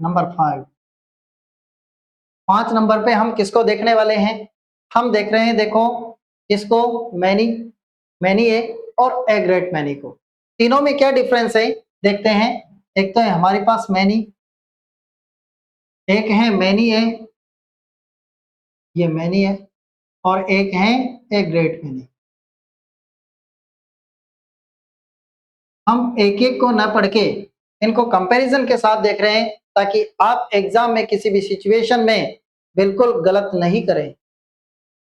Number 5। 5 number पे हम किसको देखने वाले हैं? हम देख रहे हैं, देखो किसको, मैनी, मैनी ए और ए ग्रेट मैनी को। तीनों में क्या डिफरेंस है देखते हैं। एक तो है हमारे पास मैनी, एक है मैनी ए, ये मैनी है, और एक है ए ग्रेट मैनी। हम एक एक को न पढ़ के इनको कंपैरिजन के साथ देख रहे हैं, ताकि आप एग्जाम में किसी भी सिचुएशन में बिल्कुल गलत नहीं करें।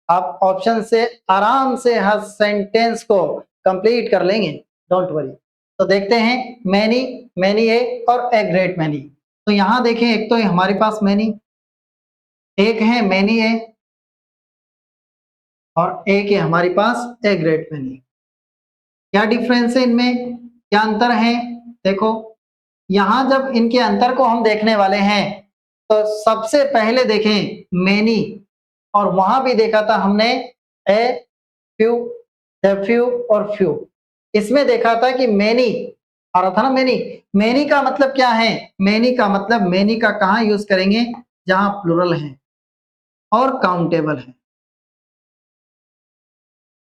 आप ऑप्शन से आराम से हर सेंटेंस को कंप्लीट कर लेंगे, डोंट वरी। तो देखते हैं मैनी, मैनी ए और ए ग्रेट मैनी। तो यहाँ देखें, एक तो हमारे पास मैनी, एक है मैनी ए और एक है हमारे पास ए ग्रेट मैनी। क्या डिफरेंस है इनमें, क्या अंतर है? देखो, यहाँ जब इनके अंतर को हम देखने वाले हैं, तो सबसे पहले देखें मैनी, और वहां भी देखा था हमने ए, फ्यू, द फ्यू और फ्यू। इसमें देखा था कि मैनी आ रहा था ना, मैनी। मैनी का मतलब क्या है? मैनी का मतलब, मैनी का कहाँ यूज करेंगे? जहां प्लूरल है और काउंटेबल है,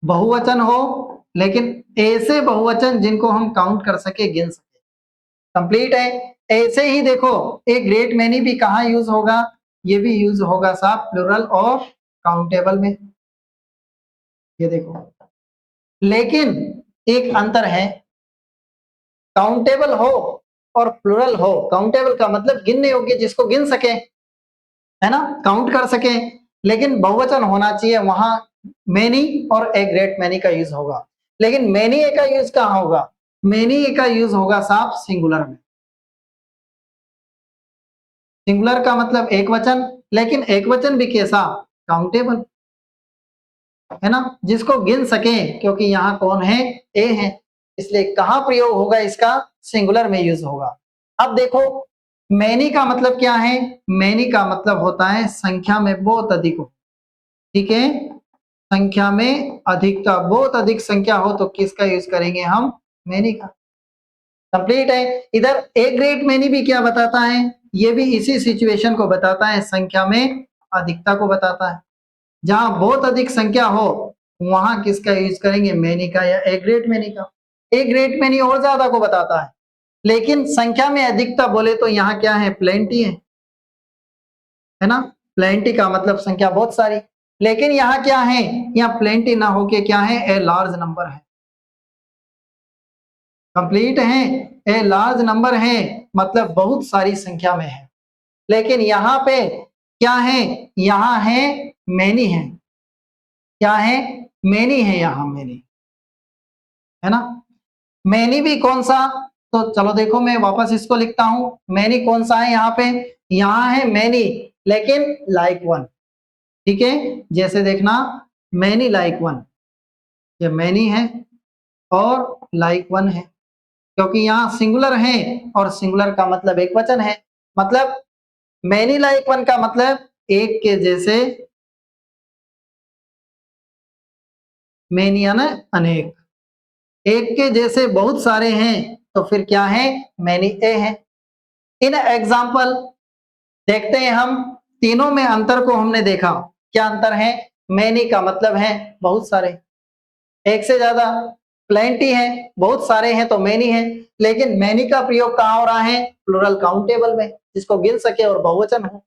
बहुवचन हो, लेकिन ऐसे बहुवचन जिनको हम काउंट कर सके, गिन सके, कंप्लीट है। ऐसे ही देखो, एक ग्रेट मैनी भी कहाँ यूज होगा? ये भी यूज होगा साहब प्लूरल और काउंटेबल में, ये देखो। लेकिन एक अंतर है, काउंटेबल हो और प्लूरल हो। काउंटेबल का मतलब गिनने योग्य, जिसको गिन सके, है ना, काउंट कर सके। लेकिन बहुवचन होना चाहिए, वहां मैनी और ए ग्रेट मैनी का यूज होगा। लेकिन मैनी ए का यूज कहाँ होगा? मैनी ए का यूज होगा साहब सिंगुलर में। सिंगुलर का मतलब एक वचन, लेकिन एक वचन भी कैसा? काउंटेबल, है ना, जिसको गिन सके, क्योंकि यहाँ कौन है? ए है। इसलिए कहाँ प्रयोग होगा इसका? सिंगुलर में यूज होगा। अब देखो, मैनी का मतलब क्या है? मैनी का मतलब होता है संख्या में बहुत अधिक हो, ठीक है, संख्या में अधिकता, बहुत अधिक संख्या हो तो किसका यूज करेंगे हम? मैनी का। कंप्लीट है। इधर ए ग्रेट मैनी भी क्या बताता है? ये भी इसी सिचुएशन को बताता है, संख्या में अधिकता को बताता है। जहां बहुत अधिक संख्या हो, वहां किसका यूज करेंगे? मैनी का या ए ग्रेट मैनी का। ए ग्रेट मैनी और ज्यादा को बताता है, लेकिन संख्या में अधिकता बोले तो यहाँ क्या है? प्लेंटी है ना। प्लेंटी का मतलब संख्या बहुत सारी, लेकिन यहाँ क्या है? यहाँ प्लेंटी ना होके क्या है? ए लार्ज नंबर है। कंप्लीट है, ए लार्ज नंबर है, मतलब बहुत सारी संख्या में है। लेकिन यहाँ पे क्या है? यहाँ है मैनी है। क्या है? मैनी है, यहाँ मैनी, है ना। मैनी भी कौन सा? तो चलो देखो, मैं वापस इसको लिखता हूं। मैनी कौन सा है यहाँ पे? यहाँ है मैनी, लेकिन लाइक वन, ठीक है। जैसे देखना, मैनी लाइक वन, ये मैनी है और लाइक वन है, क्योंकि यहाँ सिंगुलर है, और सिंगुलर का मतलब एक वचन है। मतलब मैनी लाइक वन का मतलब एक के जैसे, मैनी यानी अनेक, एक के जैसे बहुत सारे हैं, तो फिर क्या है? मैनी ए है। इन एग्जाम्पल देखते हैं हम, तीनों में अंतर को हमने देखा। क्या अंतर है? मैनी का मतलब है बहुत सारे, एक से ज्यादा, प्लेंटी है, बहुत सारे हैं तो मैनी है। लेकिन मैनी का प्रयोग कहाँ हो रहा है? प्लूरल काउंटेबल में, जिसको गिन सके और बहुवचन हो।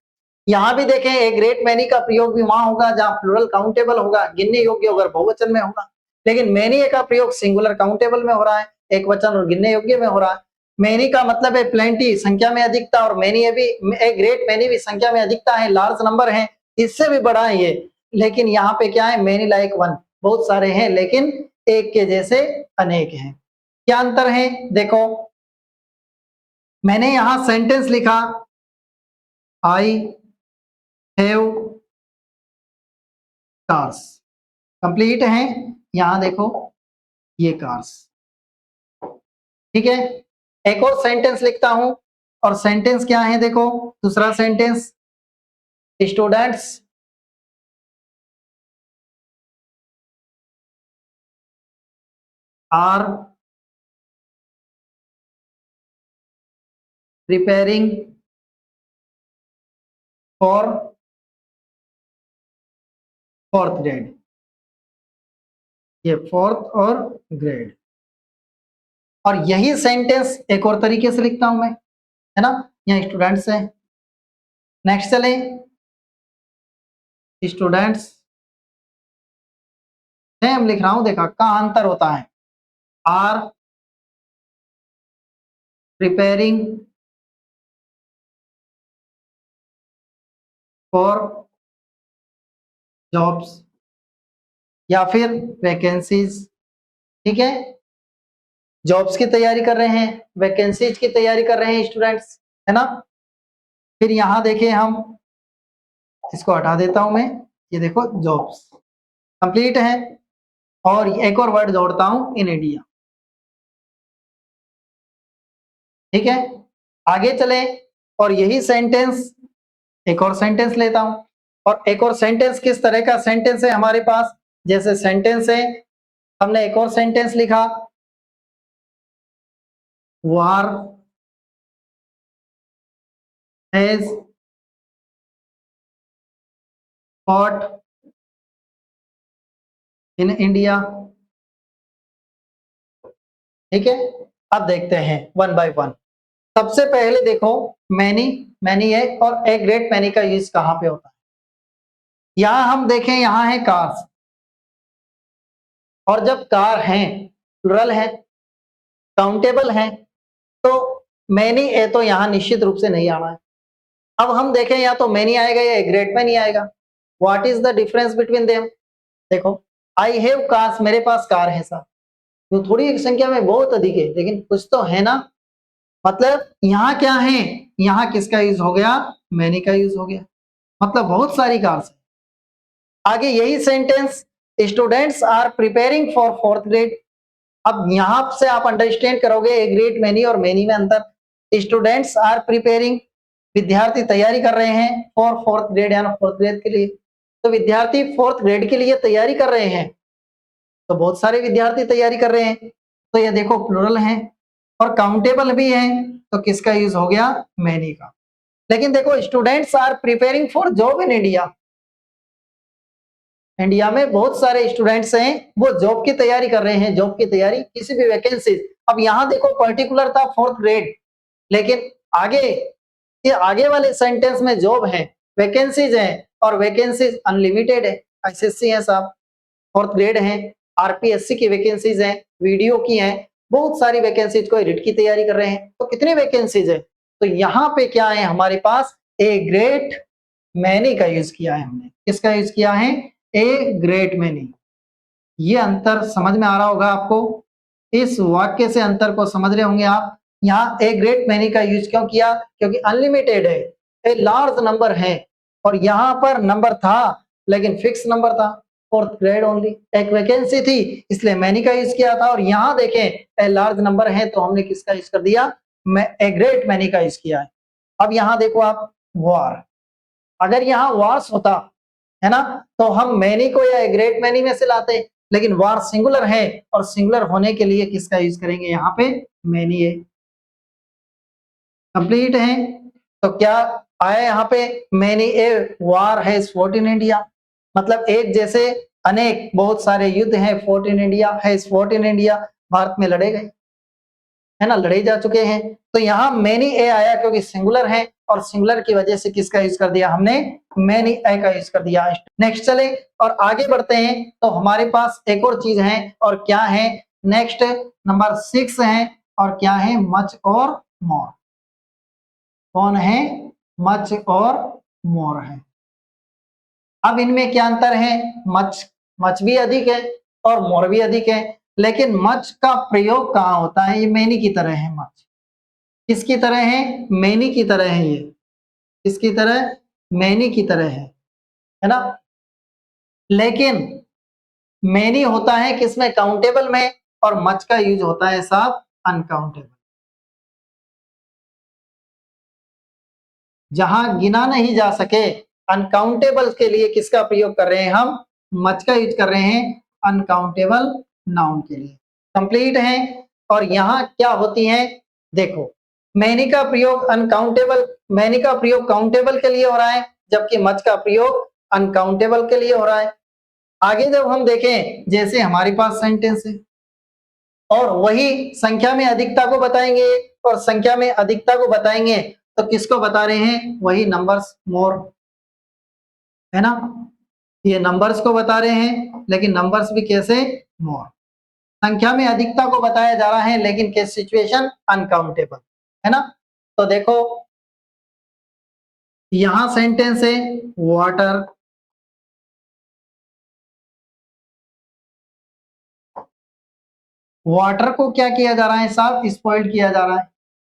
यहाँ भी देखें, एक ग्रेट मैनी का प्रयोग भी वहां होगा जहां प्लूरल काउंटेबल होगा, गिनने योग्य होगा, बहुवचन में होगा। लेकिन मैनी का प्रयोग सिंगुलर काउंटेबल में हो रहा है, एक वचन और गिनने योग्य में हो रहा है। मैनी का मतलब है प्लेंटी, संख्या में अधिकता, और मैनी भी, एक ग्रेट मैनी भी संख्या में अधिकता है, लार्ज नंबर है, इससे भी बड़ा है ये। लेकिन यहाँ पे क्या है? मैनी लाइक वन, बहुत सारे हैं, लेकिन एक के जैसे अनेक हैं। क्या अंतर है? देखो, मैंने यहां सेंटेंस लिखा, आई हैव कार्स, कंप्लीट है। यहां देखो, ये कार्स, ठीक है। एक और सेंटेंस लिखता हूं, और सेंटेंस क्या है? देखो, दूसरा sentence, students are preparing for fourth grade, ये फोर्थ और ग्रेड। और यही सेंटेंस एक और तरीके से लिखता हूं मैं, है ना, यहाँ स्टूडेंट्स है। नेक्स्ट चले, स्टूडेंट्स सेम लिख रहा हूं, देखा कहां अंतर होता है। आर प्रिपेयरिंग फॉर जॉब्स या फिर वैकेंसीज, ठीक है, जॉब्स की तैयारी कर रहे हैं, वैकेंसीज की तैयारी कर रहे हैं स्टूडेंट्स, है ना। फिर यहां देखिए, हम इसको हटा देता हूं मैं, ये देखो जॉब्स कंप्लीट है। और एक और वर्ड जोड़ता हूं, इन इंडिया, ठीक है। आगे चले, और यही सेंटेंस एक और सेंटेंस लेता हूं, और एक और सेंटेंस किस तरह का सेंटेंस है हमारे पास, जैसे सेंटेंस है, हमने एक और सेंटेंस लिखा, वार हैज फॉट इन इंडिया, ठीक है। अब देखते हैं वन बाय वन। सबसे पहले देखो, मैनी, मैनी है, और ए ग्रेट मैनी का यूज कहां पे होता है। यहां हम देखें, यहां है कार्स, और जब कार हैं, प्लुरल है, काउंटेबल है, तो मैनी ए तो यहां निश्चित रूप से नहीं आना है। अब हम देखें, या तो मैनी आएगा या ए ग्रेट मैनी आएगा। What is the difference between them. देखो, आई हैव कार्स, मेरे पास कार है साहब, तो थोड़ी एक संख्या में बहुत अधिक है, लेकिन कुछ तो है ना। मतलब यहाँ क्या है, यहाँ किसका यूज हो गया, मैनी का यूज हो गया, मतलब बहुत सारी कार्स है। आगे यही sentence, students are preparing for fourth grade. अब यहां से आप अंडरस्टैंड करोगे ए ग्रेट मैनी और मैनी में अंतर। स्टूडेंट्स आर प्रिपेयरिंग, विद्यार्थी तैयारी कर रहे हैं, फॉर फोर्थ ग्रेड यानी फोर्थ ग्रेड के लिए। तो विद्यार्थी फोर्थ ग्रेड के लिए तैयारी कर रहे हैं, तो बहुत सारे विद्यार्थी तैयारी कर रहे हैं, तो ये देखो प्लुरल है, और काउंटेबल भी है, तो किसका यूज हो गया, मैनी का। लेकिन देखो, students are preparing for job in India, India में बहुत सारे स्टूडेंट्स हैं, वो जॉब की तैयारी कर रहे हैं, जॉब की तैयारी, किसी भी वैकेंसी। अब यहाँ देखो पर्टिकुलर था फोर्थ ग्रेड, लेकिन आगे, ये आगे वाले सेंटेंस में जॉब है, वैकेंसीज है, और वैकेंसीज अनलिमिटेड है, एसएससी है साहब, फोर्थ ग्रेड है, आरपीएससी की वैकेंसीज है, वीडियो की है, बहुत सारी वैकेंसीज को रिट की तैयारी कर रहे हैं, तो कितनी वैकेंसीज है। तो यहाँ पे क्या है हमारे पास, ए ग्रेट मैनी का यूज किया है हमने, किसका यूज किया है, ए ग्रेट मैनी। ये अंतर समझ में आ रहा होगा आपको, इस वाक्य से अंतर को समझ रहे होंगे आप। यहाँ ए ग्रेट मैनी का यूज क्यों किया, क्योंकि अनलिमिटेड है, ए लार्ज नंबर है, और यहाँ पर नंबर था लेकिन फिक्स नंबर था, फोर्थ ग्रेड ओनली, एक वैकेंसी थी, इसलिए मैनी का यूज किया था। और यहाँ देखें, ए लार्ज नंबर है, तो हमने किसका यूज कर दिया, मैं ए ग्रेट मैनी का यूज किया है। अब यहाँ देखो आप, वार, अगर यहाँ वार्स होता, है ना, तो हम मैनी को या ग्रेट मैनी में से लाते, लेकिन वार सिंगुलर है, और सिंगुलर होने के लिए किसका यूज करेंगे, यहाँ पे मैनी है। कंप्लीट है, तो क्या आया यहाँ पे, many a war has fought in India, मतलब एक जैसे अनेक बहुत सारे युद्ध हैं, fought in India, has fought in India, Bharat में लड़े गए, है ना, लड़े जा चुके हैं। तो यहाँ मैनी ए आया क्योंकि सिंगुलर है, और सिंगुलर की वजह से किसका यूज कर दिया हमने, मैनी ए का यूज कर दिया। नेक्स्ट चले और आगे बढ़ते हैं, तो हमारे पास एक और चीज है, और क्या है, नेक्स्ट नंबर 6 है, और क्या है, मच और मोर। कौन है, मच और मोर है। अब इनमें क्या अंतर है, मच, मच भी अधिक है और मोर भी अधिक है, लेकिन मच का प्रयोग कहाँ होता है, ये मैनी की तरह है, मच किसकी तरह है, मैनी की तरह है, ये किसकी तरह, मैनी की तरह है ना। लेकिन मैनी होता है किसमें, काउंटेबल में, और मच का यूज होता है साहब अनकाउंटेबल, जहां गिना नहीं जा सके, अनकाउंटेबल के लिए किसका प्रयोग कर रहे हैं हम, मच का यूज कर रहे हैं अनकाउंटेबल नाउन के लिए। कंप्लीट है, और यहाँ क्या होती है, देखो मैनी का प्रयोग अनकाउंटेबल, मैनी का प्रयोग काउंटेबल के लिए हो रहा है, जबकि मच का प्रयोग अनकाउंटेबल के लिए हो रहा है। आगे जब हम देखें, जैसे हमारे पास सेंटेंस है और वही संख्या में अधिकता को बताएंगे और संख्या में अधिकता को बताएंगे तो किसको बता रहे हैं, वही नंबर्स मोर, है ना। ये नंबर्स को बता रहे हैं, लेकिन नंबर्स भी कैसे, मोर। संख्या में अधिकता को बताया जा रहा है, लेकिन किस सिचुएशन, अनकाउंटेबल, है ना। तो देखो यहां सेंटेंस है वाटर, वाटर को क्या किया जा रहा है साहब, स्पॉइल्ड किया जा रहा है।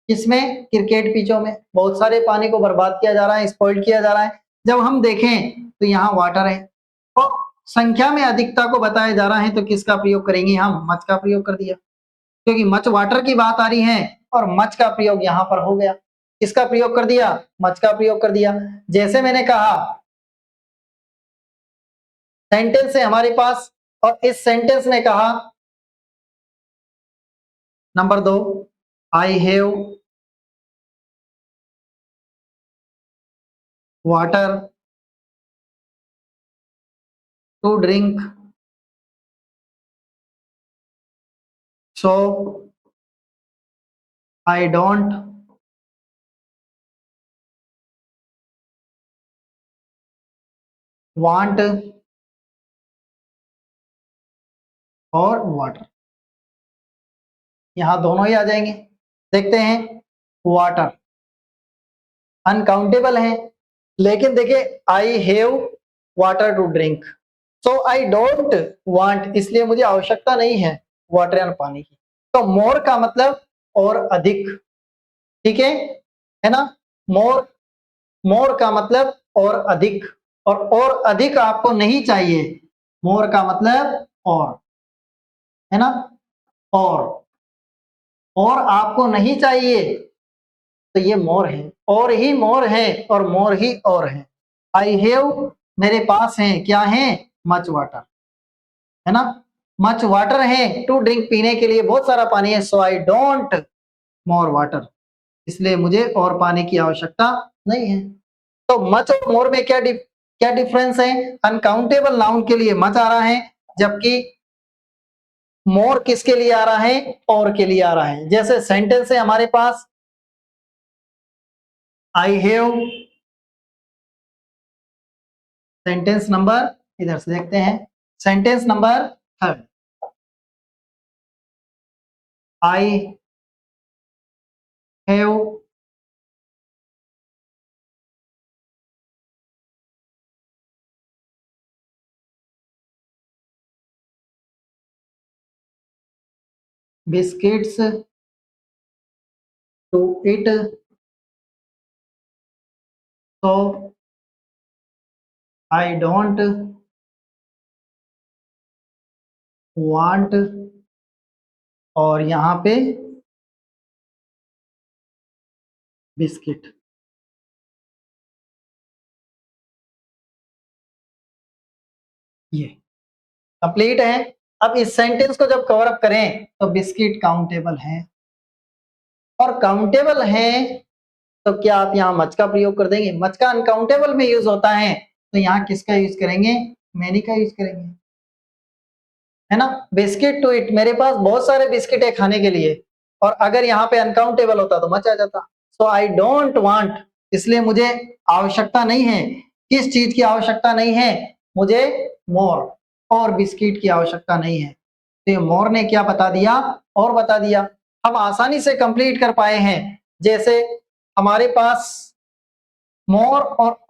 किसमें, क्रिकेट पिचों में बहुत सारे पानी को बर्बाद किया जा रहा है, स्पॉइल्ड किया जा रहा है। जब हम देखें तो यहाँ वाटर है और संख्या में अधिकता को बताया जा रहा है, तो किसका प्रयोग करेंगे हम, मच का प्रयोग कर दिया, क्योंकि मच वाटर की बात आ रही है और मच का प्रयोग यहाँ पर हो गया। किसका प्रयोग कर दिया, मच का प्रयोग कर दिया। जैसे मैंने कहा सेंटेंस है हमारे पास और इस सेंटेंस ने कहा number 2, I have water to drink, so I don't want और वाटर, यहां दोनों ही आ जाएंगे। देखते हैं, वाटर अनकाउंटेबल है, लेकिन देखिए I have water to drink, so I don't want, इसलिए मुझे आवश्यकता नहीं है वाटर यानी पानी की। तो मोर का मतलब और अधिक, ठीक है ना। मोर, मोर का मतलब और अधिक, और अधिक आपको नहीं चाहिए। मोर का मतलब और, है ना, और आपको नहीं चाहिए, तो ये मोर है, और ही मोर है और मोर ही और है। आई हैव मेरे पास है, क्या है, मच वाटर, है ना, मच वाटर है टू ड्रिंक पीने के लिए बहुत सारा पानी है, सो आई डोंट मोर वाटर, इसलिए मुझे और पानी की आवश्यकता नहीं है। तो मच और मोर में क्या डिफरेंस है, अनकाउंटेबल नाउन के लिए मच आ रहा है, जबकि मोर किसके लिए आ रहा है, और के लिए आ रहा है। जैसे सेंटेंस है हमारे पास आई हैव, सेंटेंस नंबर, इधर से देखते हैं, sentence number 3, I have biscuits to eat, so I don't want, और यहाँ पे बिस्किट, ये कंप्लीट है। अब इस सेंटेंस को जब कवर अप करें तो बिस्किट काउंटेबल है, और काउंटेबल है तो क्या आप यहाँ मच का प्रयोग कर देंगे, मच का अनकाउंटेबल में यूज होता है, तो यहाँ किसका यूज करेंगे, मैनी का यूज करेंगे, है ना। बिस्किट टू इट, मेरे पास बहुत सारे बिस्किट है खाने के लिए, और अगर यहाँ पे अनकाउंटेबल होता तो मच आ जाता। सो आई डोंट वांट, इसलिए मुझे आवश्यकता नहीं है, किस चीज की आवश्यकता नहीं है, मुझे मोर, और बिस्किट की आवश्यकता नहीं है। तो ये मोर ने क्या बता दिया, और बता दिया। हम आसानी से कंप्लीट कर पाए हैं। जैसे हमारे पास मोर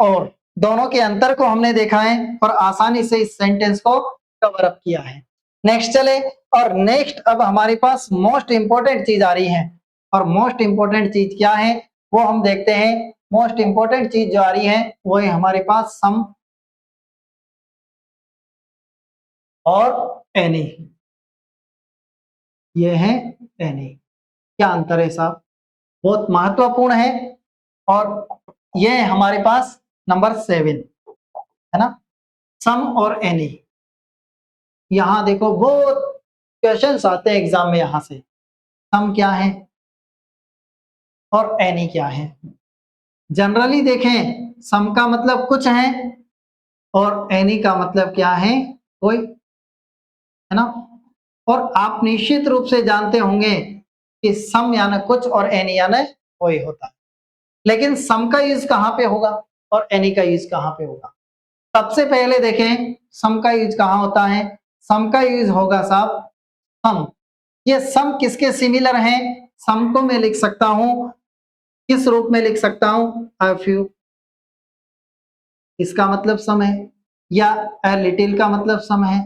और दोनों के अंतर को हमने देखा है और आसानी से इस सेंटेंस को कवर अप किया है। नेक्स्ट चले, और नेक्स्ट अब हमारे पास मोस्ट इंपोर्टेंट चीज आ रही है, और मोस्ट इंपोर्टेंट चीज क्या है वो हम देखते हैं। मोस्ट इंपोर्टेंट चीज जो आ रही है वो है हमारे पास सम और एनी, ये है एनी। क्या अंतर है साहब, बहुत महत्वपूर्ण है, और ये है हमारे पास नंबर 7, है ना, सम और एनी। यहाँ देखो बहुत क्वेश्चंस आते हैं एग्जाम में, यहाँ से सम क्या है और एनी क्या है। जनरली देखें सम का मतलब कुछ है और एनी का मतलब क्या है, कोई, है ना। और आप निश्चित रूप से जानते होंगे कि सम यानी कुछ और एनी यानी कोई होता है, लेकिन सम का यूज कहाँ पे होगा और एनी का यूज कहाँ पे होगा। सबसे पहले देखें सम का यूज कहाँ होता है। सम का यूज होगा साहब सम। ये सम किसके सिमिलर है, सम को मैं लिख सकता हूं, किस रूप में लिख सकता हूं, अ फ्यू, इसका मतलब सम है, या अ लिटिल का मतलब सम है,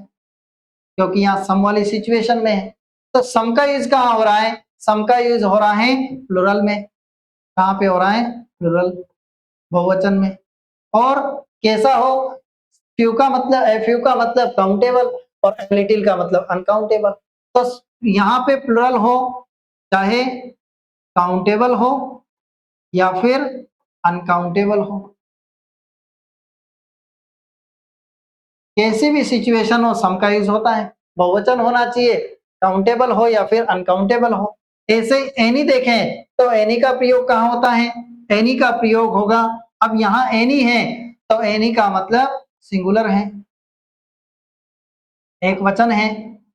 क्योंकि यहाँ सम वाली सिचुएशन में है। तो सम का यूज कहाँ हो रहा है, सम का यूज हो रहा है प्लुरल में। कहाँ पे हो रहा है, प्लुरल, बहुवचन में। और कैसा हो, फ्यू का मतलब, फ्यू का मतलब काउंटेबल और लिटिल का मतलब अनकाउंटेबल। तो यहाँ पे प्लुरल हो, चाहे काउंटेबल हो या फिर अनकाउंटेबल हो, कैसी भी सिचुएशन हो सम का यूज होता है। बहुवचन होना चाहिए, काउंटेबल हो या फिर अनकाउंटेबल हो। ऐसे एनी देखें तो एनी का प्रयोग कहाँ होता है, एनी का प्रयोग होगा, अब यहाँ एनी है तो एनी का मतलब सिंगुलर है, एक वचन है,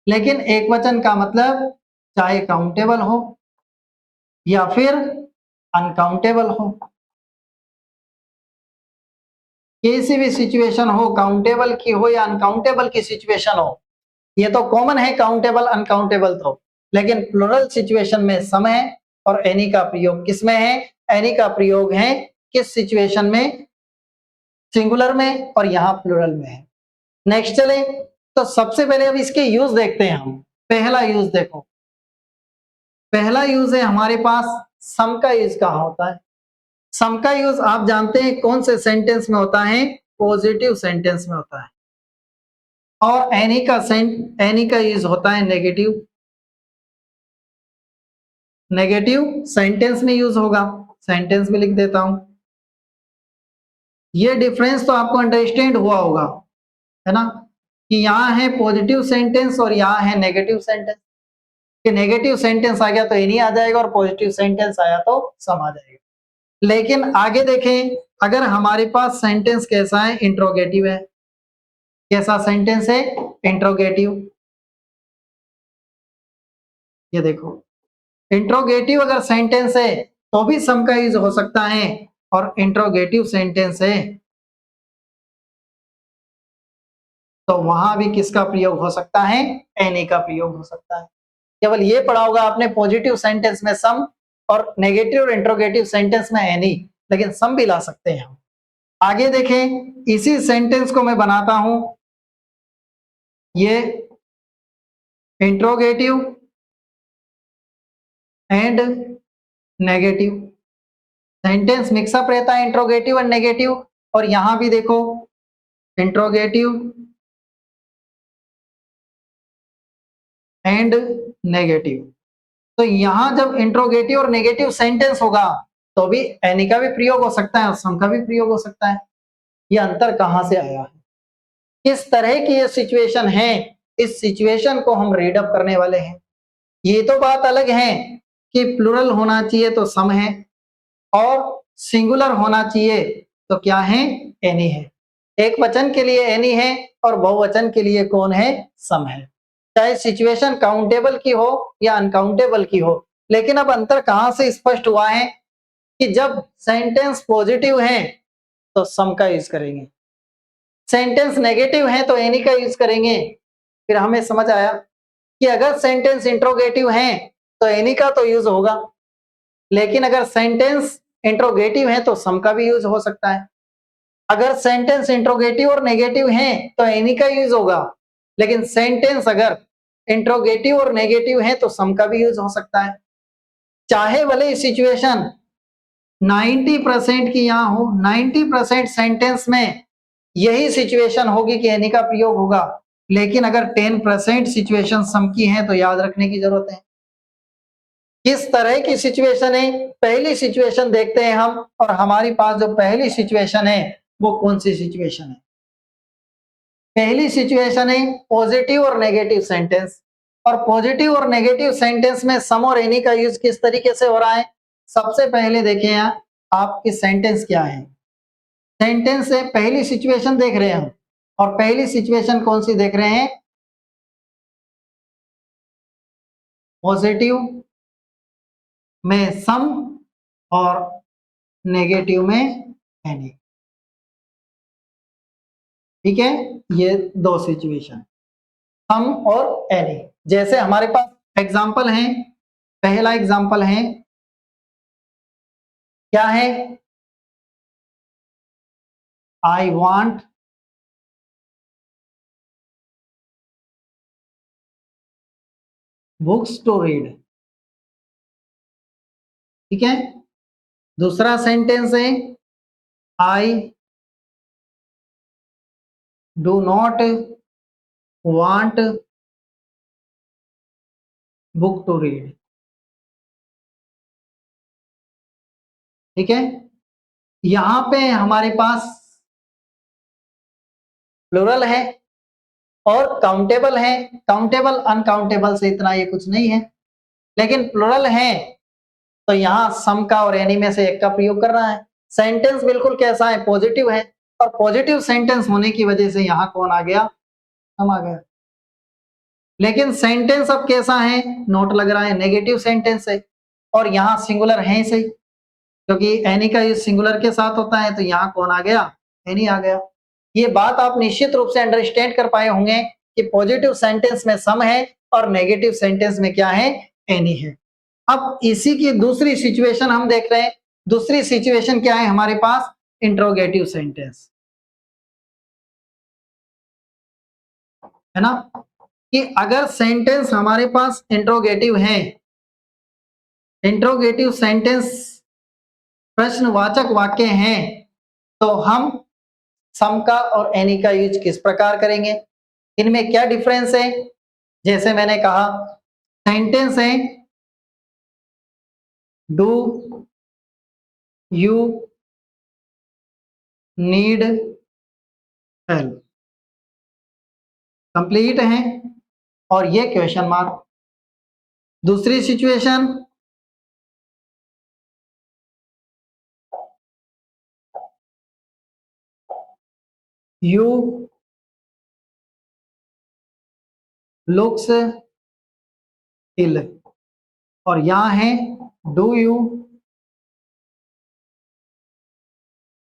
लेकिन एक वचन का मतलब चाहे काउंटेबल हो या फिर अनकाउंटेबल हो, किसी भी सिचुएशन हो, काउंटेबल की हो या अनकाउंटेबल की सिचुएशन हो। ये तो कॉमन है काउंटेबल अनकाउंटेबल तो, लेकिन प्लुरल सिचुएशन में सम है और एनी का प्रयोग किस में है, एनी का प्रयोग है किस सिचुएशन में, सिंगुलर में, और यहाँ प्लुरल में है। नेक्स्ट चले तो सबसे पहले अब इसके यूज देखते हैं हम। पहला यूज देखो, पहला यूज है हमारे पास सम का यूज कहाँ होता है। सम का यूज आप जानते हैं कौन से सेंटेंस में होता है, पॉजिटिव सेंटेंस में होता है। और एनी का यूज होता है नेगेटिव, नेगेटिव सेंटेंस में यूज होगा। सेंटेंस में लिख देता हूं, ये डिफरेंस तो आपको अंडरस्टैंड हुआ होगा, है ना, कि यहाँ है पॉजिटिव सेंटेंस और यहाँ है नेगेटिव सेंटेंस। कि नेगेटिव सेंटेंस आ गया तो एनी आ जाएगा और पॉजिटिव सेंटेंस आया तो सम आ जाएगा। लेकिन आगे देखें, अगर हमारे पास सेंटेंस कैसा है, इंट्रोगेटिव है। कैसा सेंटेंस है, इंट्रोगेटिव। ये देखो, इंट्रोगेटिव अगर सेंटेंस है तो भी सम का यूज हो सकता है, और इंट्रोगेटिव सेंटेंस है तो वहां भी किसका प्रयोग हो सकता है, एनी का प्रयोग हो सकता है। केवल ये पढ़ा होगा आपने पॉजिटिव सेंटेंस में सम और नेगेटिव और इंट्रोगेटिव सेंटेंस में एनी, लेकिन सम भी ला सकते हैं हम। आगे देखें, इसी सेंटेंस को मैं बनाता हूं, ये interrogative and negative sentence mix up रहता है, इंट्रोगेटिव एंड नेगेटिव। और यहां भी देखो इंट्रोगेटिव एंड नेगेटिव। तो यहां जब इंट्रोगेटिव और नेगेटिव सेंटेंस होगा तो भी एनी का भी प्रयोग हो सकता है और सम का भी प्रयोग हो सकता है। ये अंतर कहां से आया है, किस तरह की ये सिचुएशन है, इस सिचुएशन को हम रीड अप करने वाले हैं। ये तो बात अलग है कि प्लुरल होना चाहिए तो सम है और सिंगुलर होना चाहिए तो क्या है, एनी है। एक वचन के लिए एनी है और बहुवचन के लिए कौन है, सम है। चाहे सिचुएशन काउंटेबल की हो या अनकाउंटेबल की हो। लेकिन अब अंतर कहां से स्पष्ट हुआ है कि जब सेंटेंस पॉजिटिव है तो सम का यूज करेंगे, सेंटेंस नेगेटिव है तो एनी का यूज करेंगे। फिर हमें समझ आया कि अगर सेंटेंस इंट्रोगेटिव है तो एनी का तो यूज होगा, लेकिन अगर सेंटेंस इंट्रोगेटिव है तो सम का भी यूज हो सकता है। अगर सेंटेंस इंट्रोगेटिव और नेगेटिव है तो एनी का यूज होगा, लेकिन सेंटेंस अगर इंट्रोगेटिव और नेगेटिव है तो सम का भी यूज हो सकता है। चाहे भले सिचुएशन 90% की यहाँ हो, 90% सेंटेंस में यही सिचुएशन होगी कि एनी का प्रयोग होगा, लेकिन अगर 10% सिचुएशन सम की है तो याद रखने की जरूरत है। किस तरह की सिचुएशन है, पहली सिचुएशन देखते हैं हम, और हमारी पास जो पहली सिचुएशन है वो कौन सी सिचुएशन है। पहली सिचुएशन है पॉजिटिव और नेगेटिव सेंटेंस, और पॉजिटिव और नेगेटिव सेंटेंस में सम और एनी का यूज किस तरीके से हो रहा है। सबसे पहले देखिए यहाँ आपकी सेंटेंस क्या है, सेंटेंस से पहली सिचुएशन देख रहे हैं हम, और पहली सिचुएशन कौन सी देख रहे हैं? पॉजिटिव में सम और नेगेटिव में एनी। ठीक है, ये दो सिचुएशन, सम और एनी। जैसे हमारे पास एग्जाम्पल है, पहला एग्जाम्पल है, क्या है? I want books to read. ठीक है, दूसरा सेंटेंस है, I do not want book to read. ठीक है, यहां पे हमारे पास प्लूरल है और काउंटेबल है। काउंटेबल अनकाउंटेबल से इतना ये कुछ नहीं है, लेकिन प्लूरल है तो यहाँ सम का और एनी में से एक का प्रयोग कर रहा है। सेंटेंस बिल्कुल कैसा है? पॉजिटिव है, और पॉजिटिव सेंटेंस होने की वजह से यहाँ कौन आ गया? सम आ गया। लेकिन सेंटेंस अब कैसा है? नोट लग रहा है, नेगेटिव सेंटेंस है, और यहाँ सिंगुलर है सही, क्योंकि एनी का यूज सिंगुलर के साथ होता है, तो यहाँ कौन आ गया? एनी आ गया। ये बात आप निश्चित रूप से अंडरस्टैंड कर पाए होंगे कि पॉजिटिव सेंटेंस में सम है और नेगेटिव सेंटेंस में क्या है? एनी है। अब इसी की दूसरी सिचुएशन हम देख रहे हैं। दूसरी सिचुएशन क्या है हमारे पास? इंट्रोगेटिव सेंटेंस, है ना? कि अगर सेंटेंस हमारे पास इंट्रोगेटिव है, इंट्रोगेटिव सेंटेंस प्रश्नवाचक वाक्य हैं, तो हम सम का और एनी का यूज किस प्रकार करेंगे? इनमें क्या डिफरेंस है? जैसे मैंने कहा, सेंटेंस है, do you need help, complete है, और ये क्वेश्चन मार्क। दूसरी सिचुएशन, यू लुक्स इल, और यहां है डू यू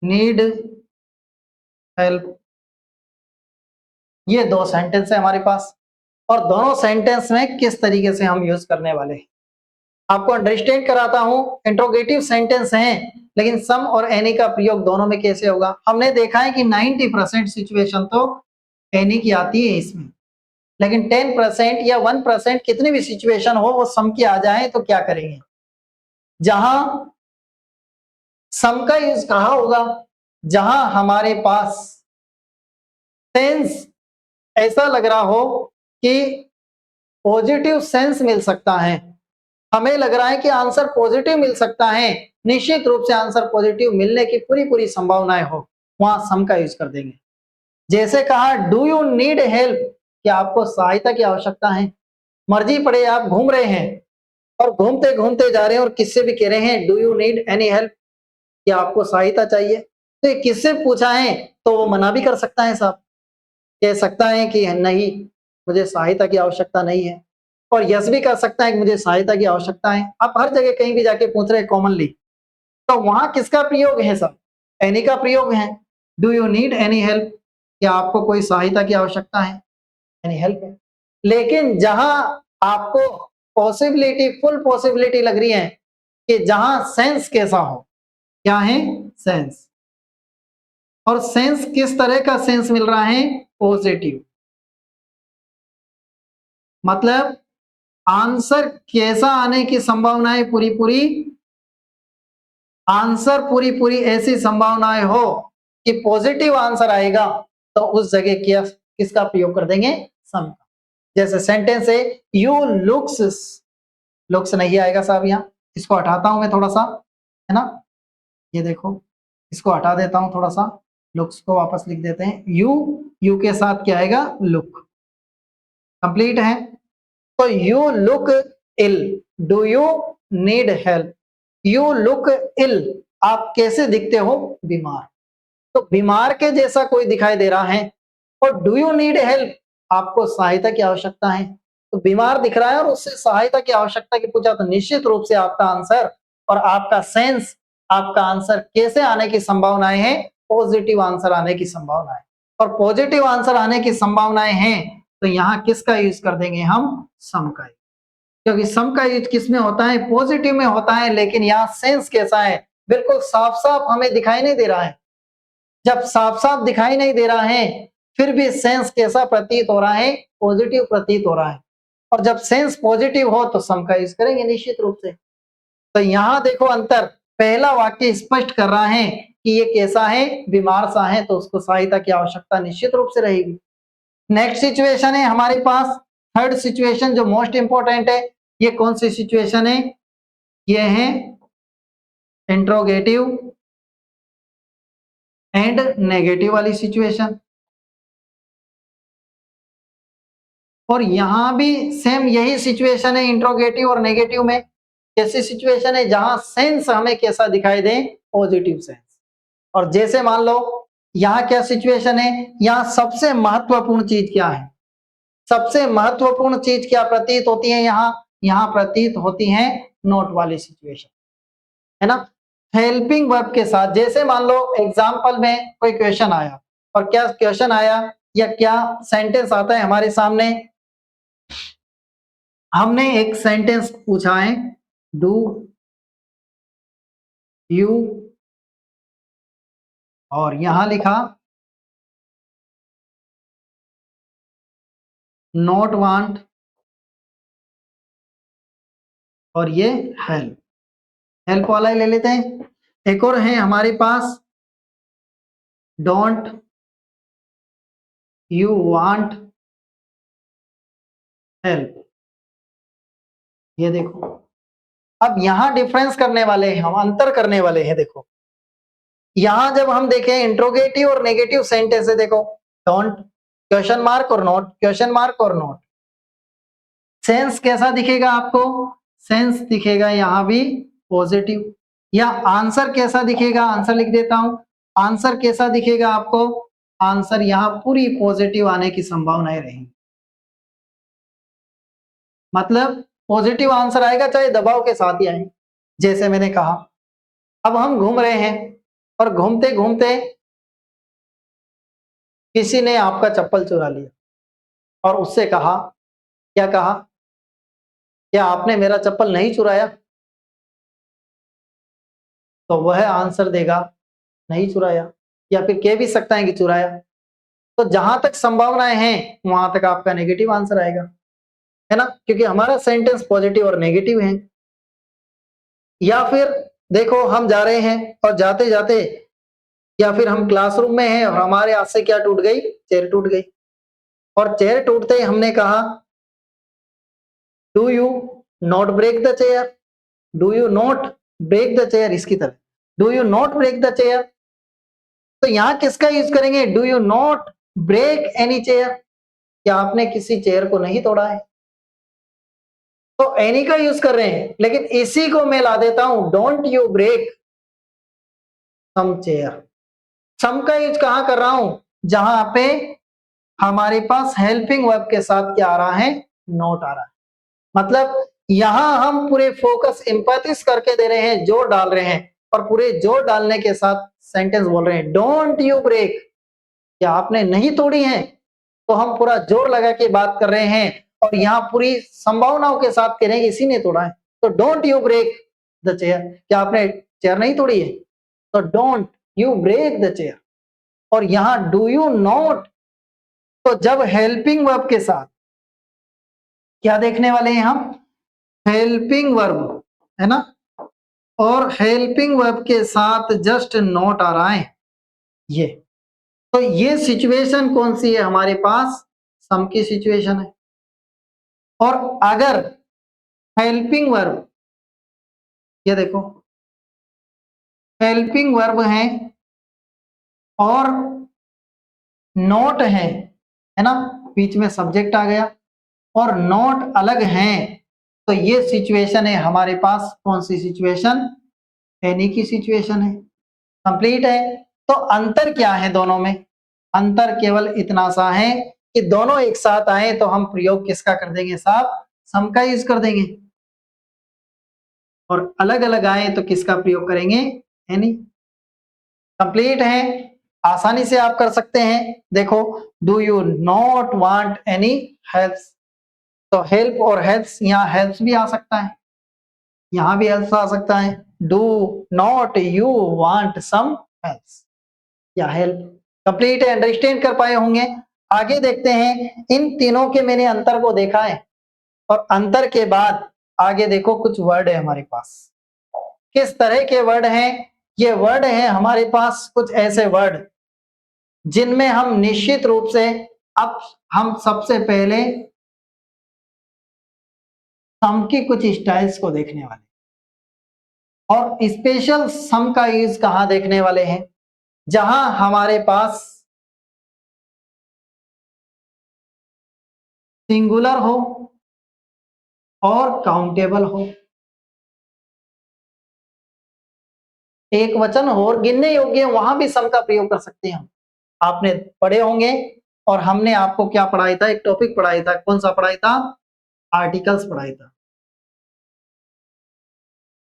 नीड हेल्प। ये दो सेंटेंस है हमारे पास, और दोनों सेंटेंस में किस तरीके से हम यूज करने वाले हैं आपको अंडरस्टैंड कराता हूं। इंट्रोगेटिव सेंटेंस हैं, लेकिन सम और एनी का प्रयोग दोनों में कैसे होगा? हमने देखा है कि 90% सिचुएशन तो एनी की आती है इसमें, लेकिन 10% या 1% कितनी भी सिचुएशन हो वो सम की आ जाए तो क्या करेंगे? जहां सम का यूज कहां होगा? जहां हमारे पास सेंस ऐसा लग रहा हो कि पॉजिटिव सेंस मिल सकता है, हमें लग रहा है कि आंसर पॉजिटिव मिल सकता है, निश्चित रूप से आंसर पॉजिटिव मिलने की पूरी पूरी संभावनाएं हो, वहां सम का यूज कर देंगे। जैसे कहा, डू यू नीड हेल्प, क्या आपको सहायता की आवश्यकता है? मर्जी पड़े आप घूम रहे हैं और घूमते घूमते जा रहे हैं और किससे भी कह रहे हैं do you need any help, क्या आपको सहायता चाहिए? तो ये किससे पूछा है? तो वो मना भी कर सकता है साहब, कह सकता है कि नहीं, मुझे सहायता की आवश्यकता नहीं है, और यस भी कर सकता है कि मुझे सहायता की आवश्यकता है। आप हर जगह कहीं भी जाके पूछ रहे हैं कॉमनली, तो वहां किसका प्रयोग है साहब? एनी का प्रयोग है। Do you need any help, क्या आपको कोई सहायता की आवश्यकता है? एनी हेल्प है। लेकिन जहां आपको पॉसिबिलिटी, फुल पॉसिबिलिटी लग रही है कि जहां सेंस कैसा हो, क्या है? सेंस। और सेंस किस तरह का सेंस मिल रहा है? पॉजिटिव। मतलब आंसर कैसा आने की संभावनाएं पूरी पूरी, आंसर पूरी पूरी ऐसी संभावनाएं हो कि पॉजिटिव आंसर आएगा, तो उस जगह क्या किसका प्रयोग कर देंगे? सम का। जैसे सेंटेंस है, यू लुक्स, लुक्स नहीं आएगा साहब, यहाँ इसको हटाता हूं मैं थोड़ा सा, है ना? ये देखो, इसको हटा देता हूं थोड़ा सा, लुक्स को वापस लिख देते हैं। यू के साथ क्या आएगा? लुक। कंप्लीट है। तो you look ill, do you need help, you look ill, आप कैसे दिखते हो? बीमार। तो बीमार के जैसा कोई दिखाई दे रहा है। और डू यू नीड हेल्प, आपको सहायता की आवश्यकता है। तो बीमार दिख रहा है और उससे सहायता की आवश्यकता की पूछा, तो निश्चित रूप से आपका आंसर और आपका सेंस, आपका आंसर कैसे आने की संभावनाएं हैं, पॉजिटिव आंसर आने की संभावनाएं। और पॉजिटिव आंसर आने की संभावनाएं हैं तो यहाँ किसका यूज कर देंगे हम, सम का। क्योंकि सम का यूज किस में होता है, पॉजिटिव में होता है। लेकिन यहाँ सेंस कैसा है, बिल्कुल साफ साफ हमें दिखाई नहीं दे रहा है। जब साफ साफ दिखाई नहीं दे रहा है फिर भी सेंस कैसा प्रतीत हो रहा है, पॉजिटिव प्रतीत हो रहा है। और जब सेंस पॉजिटिव हो तो सम का यूज करेंगे निश्चित रूप से। तो यहाँ देखो अंतर, पहला वाक्य स्पष्ट कर रहा है कि ये कैसा है, बीमार सा है, तो उसको सहायता की आवश्यकता निश्चित रूप से रहेगी। नेक्स्ट सिचुएशन है हमारे पास, थर्ड सिचुएशन जो मोस्ट इंपॉर्टेंट है। ये कौन सी सिचुएशन है, ये है इंट्रोगेटिव एंड नेगेटिव वाली सिचुएशन। और यहां भी सेम यही सिचुएशन है इंट्रोगेटिव और नेगेटिव में। कैसी सिचुएशन है, जहां सेंस हमें कैसा दिखाई दे, पॉजिटिव सेंस। और जैसे मान लो यहाँ क्या सिचुएशन है, यहाँ सबसे महत्वपूर्ण चीज क्या है, सबसे महत्वपूर्ण चीज क्या प्रतीत होती है, यहाँ प्रतीत होती है नोट वाली सिचुएशन, है ना। हेल्पिंग वर्ब के साथ, जैसे मान लो एग्जाम्पल में कोई क्वेश्चन आया, और क्या क्वेश्चन आया या क्या सेंटेंस आता है हमारे सामने, हमने एक सेंटेंस पूछा है, डू यू, और यहां लिखा नॉट वांट, और ये हेल्प, हेल्प वाला ही ले लेते हैं। एक और है हमारे पास, डोंट यू वांट हेल्प। ये देखो, अब यहां डिफरेंस करने वाले हैं हम, अंतर करने वाले हैं। देखो यहां जब हम देखें इंट्रोगेटिव और नेगेटिव सेंटेंस है, देखो डोंट क्वेश्चन मार्क और नोट क्वेश्चन मार्क और नोट, सेंस कैसा दिखेगा आपको, सेंस दिखेगा यहां भी पॉजिटिव। या आंसर कैसा दिखेगा, आंसर लिख देता हूं, आंसर कैसा दिखेगा आपको, आंसर यहां पूरी पॉजिटिव आने की संभावनाएं रहेंगी। मतलब पॉजिटिव आंसर आएगा चाहे दबाव के साथ ही आए। जैसे मैंने कहा, अब हम घूम रहे हैं और घूमते घूमते किसी ने आपका चप्पल चुरा लिया और उससे कहा, क्या कहा, क्या आपने मेरा चप्पल नहीं चुराया, तो वह आंसर देगा नहीं चुराया, या फिर कह भी सकता है कि चुराया। तो जहां तक संभावनाएं हैं वहां तक आपका नेगेटिव आंसर आएगा, है ना, क्योंकि हमारा सेंटेंस पॉजिटिव और नेगेटिव है। या फिर देखो हम जा रहे हैं और जाते जाते, या फिर हम क्लासरूम में हैं और हमारे हाथ से क्या टूट गई, चेयर टूट गई, और चेयर टूटते ही हमने कहा, do you not break the chair, do you not break the chair, इसकी तरह do you not break the chair. तो यहां किसका यूज करेंगे, do you not break any chair, क्या आपने किसी चेयर को नहीं तोड़ा है, तो एनी का यूज कर रहे हैं। लेकिन इसी को मैं ला देता हूं, don't you break some chair. Some का यूज कहां कर रहा हूं, जहां पे हमारे पास हेल्पिंग वर्ब के साथ क्या आ रहा है, नोट आ रहा है। मतलब यहां हम पूरे फोकस एम्पैथिस करके दे रहे हैं, जोर डाल रहे हैं, और पूरे जोर डालने के साथ सेंटेंस बोल रहे हैं, डोंट यू ब्रेक, क्या आपने नहीं तोड़ी है। तो हम पूरा जोर लगा के बात कर रहे हैं और यहाँ पूरी संभावनाओं के साथ कह रहे हैं इसी ने तोड़ा है। तो don't you break the chair, क्या आपने चेयर नहीं तोड़ी है, तो don't you break the chair. और यहाँ डू यू नॉट, तो जब हेल्पिंग वर्ब के साथ क्या देखने वाले हैं हम, हेल्पिंग वर्ब, है ना, और हेल्पिंग वर्ब के साथ जस्ट नॉट आ रहा है ये, तो ये सिचुएशन कौन सी है हमारे पास, सम की सिचुएशन है। और अगर हेल्पिंग वर्ब, ये देखो हेल्पिंग वर्ब है और नॉट है ना, बीच में सब्जेक्ट आ गया और नॉट अलग है, तो ये सिचुएशन है हमारे पास कौन सी सिचुएशन, एनी की सिचुएशन है। कंप्लीट है। तो अंतर क्या है दोनों में? अंतर केवल इतना सा है कि दोनों एक साथ आए तो हम प्रयोग किसका कर देंगे साहब? सम का यूज कर देंगे, और अलग अलग आए तो किसका प्रयोग करेंगे? एनी। कंप्लीट है, आसानी से आप कर सकते हैं। देखो, do you not want any help, तो हेल्प और हेल्प्स, यहाँ हेल्प्स भी आ सकता है, यहाँ भी हेल्प्स आ सकता है। Do not you want some helps या हेल्प। कंप्लीट है, अंडरस्टैंड कर पाए होंगे। आगे देखते हैं, इन तीनों के मैंने अंतर को देखा है, और अंतर के बाद आगे देखो कुछ वर्ड है हमारे पास। किस तरह के वर्ड हैं? ये वर्ड हैं हमारे पास कुछ ऐसे वर्ड जिनमें हम निश्चित रूप से, अब हम सबसे पहले सम की कुछ स्टाइल्स को देखने वाले, और स्पेशल सम का यूज कहां देखने वाले हैं? जहां हमारे पास सिंगुलर हो और काउंटेबल हो, एक वचन हो और गिनने योग्य, वहां भी सम का प्रयोग कर सकते हैं हम। आपने पढ़े होंगे, और हमने आपको क्या पढ़ाया था? एक टॉपिक पढ़ाया था, कौन सा पढ़ाया था? आर्टिकल्स पढ़ाया था।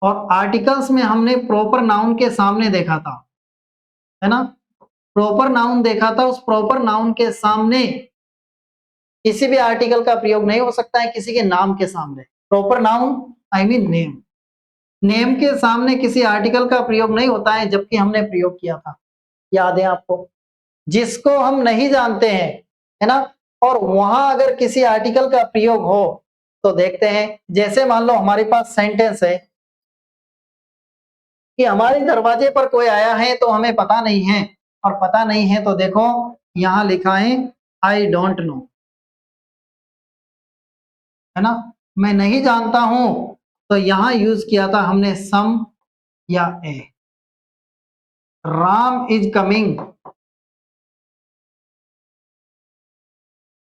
और आर्टिकल्स में हमने प्रॉपर नाउन के सामने देखा था, है ना? प्रॉपर नाउन देखा था, उस प्रॉपर नाउन के सामने किसी भी आर्टिकल का प्रयोग नहीं हो सकता है, किसी के नाम के सामने। Proper noun I mean name, name के सामने किसी आर्टिकल का प्रयोग नहीं होता है, जबकि हमने प्रयोग किया था, याद है आपको? जिसको हम नहीं जानते हैं, है ना, और वहां अगर किसी आर्टिकल का प्रयोग हो तो देखते हैं। जैसे मान लो हमारे पास सेंटेंस है कि हमारे दरवाजे पर कोई आया है तो हमें पता नहीं है, और पता नहीं है तो देखो यहां लिखा है आई डोंट नो, है ना, मैं नहीं जानता हूं, तो यहां यूज किया था हमने सम या a. Ram is coming,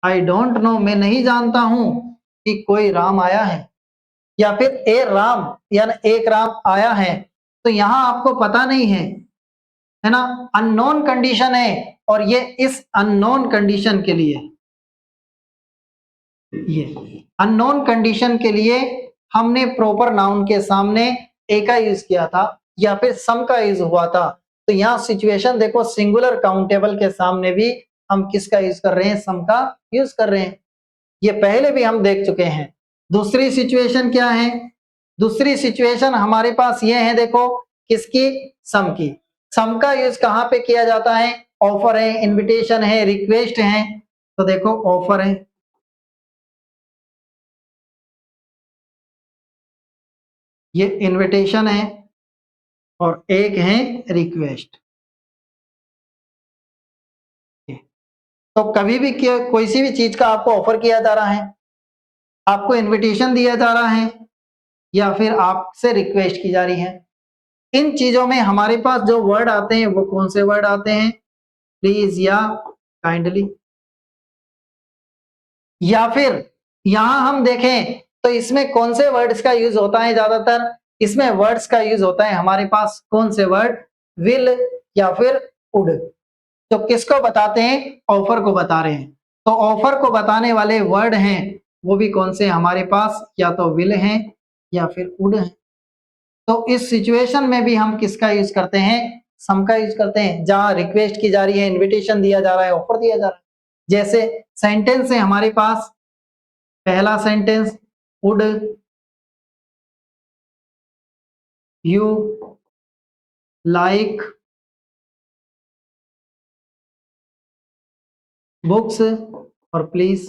I don't know, मैं नहीं जानता हूं कि कोई राम आया है, या फिर ए राम यानी एक राम आया है, तो यहां आपको पता नहीं है ना, अननोन कंडीशन है, और ये इस अननोन कंडीशन के लिए, ये अननोन कंडीशन के लिए हमने प्रॉपर नाउन के सामने ए का यूज किया था, या फिर सम का यूज हुआ था। तो यहाँ सिचुएशन देखो, सिंगुलर काउंटेबल के सामने भी हम किसका यूज कर रहे हैं? सम का यूज कर रहे हैं। ये पहले भी हम देख चुके हैं। दूसरी सिचुएशन क्या है? दूसरी सिचुएशन हमारे पास ये है, देखो किसकी? सम की। सम का यूज कहां पे किया जाता है? ऑफर है, इनविटेशन है, रिक्वेस्ट है। तो देखो ऑफर है, ये इनविटेशन है, और एक है रिक्वेस्ट। तो कभी भी कोई सी भी चीज का आपको ऑफर किया जा रहा है, आपको इनविटेशन दिया जा रहा है, या फिर आपसे रिक्वेस्ट की जा रही है, इन चीजों में हमारे पास जो वर्ड आते हैं वो कौन से वर्ड आते हैं? प्लीज या काइंडली। या फिर यहां हम देखें तो इसमें कौन से वर्ड्स का यूज होता है? ज्यादातर इसमें वर्ड्स का यूज होता है हमारे पास कौन से वर्ड? विल या फिर वुड। तो किसको बताते हैं? ऑफर को बता रहे हैं। तो ऑफर को बताने वाले वर्ड हैं वो भी कौन से हमारे पास? या तो विल हैं या फिर वुड हैं। तो इस सिचुएशन में भी हम किसका यूज करते हैं? सम का यूज करते हैं, जहां रिक्वेस्ट की जा रही है, इनविटेशन दिया जा रहा है, ऑफर दिया जा रहा है। जैसे सेंटेंस है हमारे पास, पहला sentence, would you like books, और प्लीज।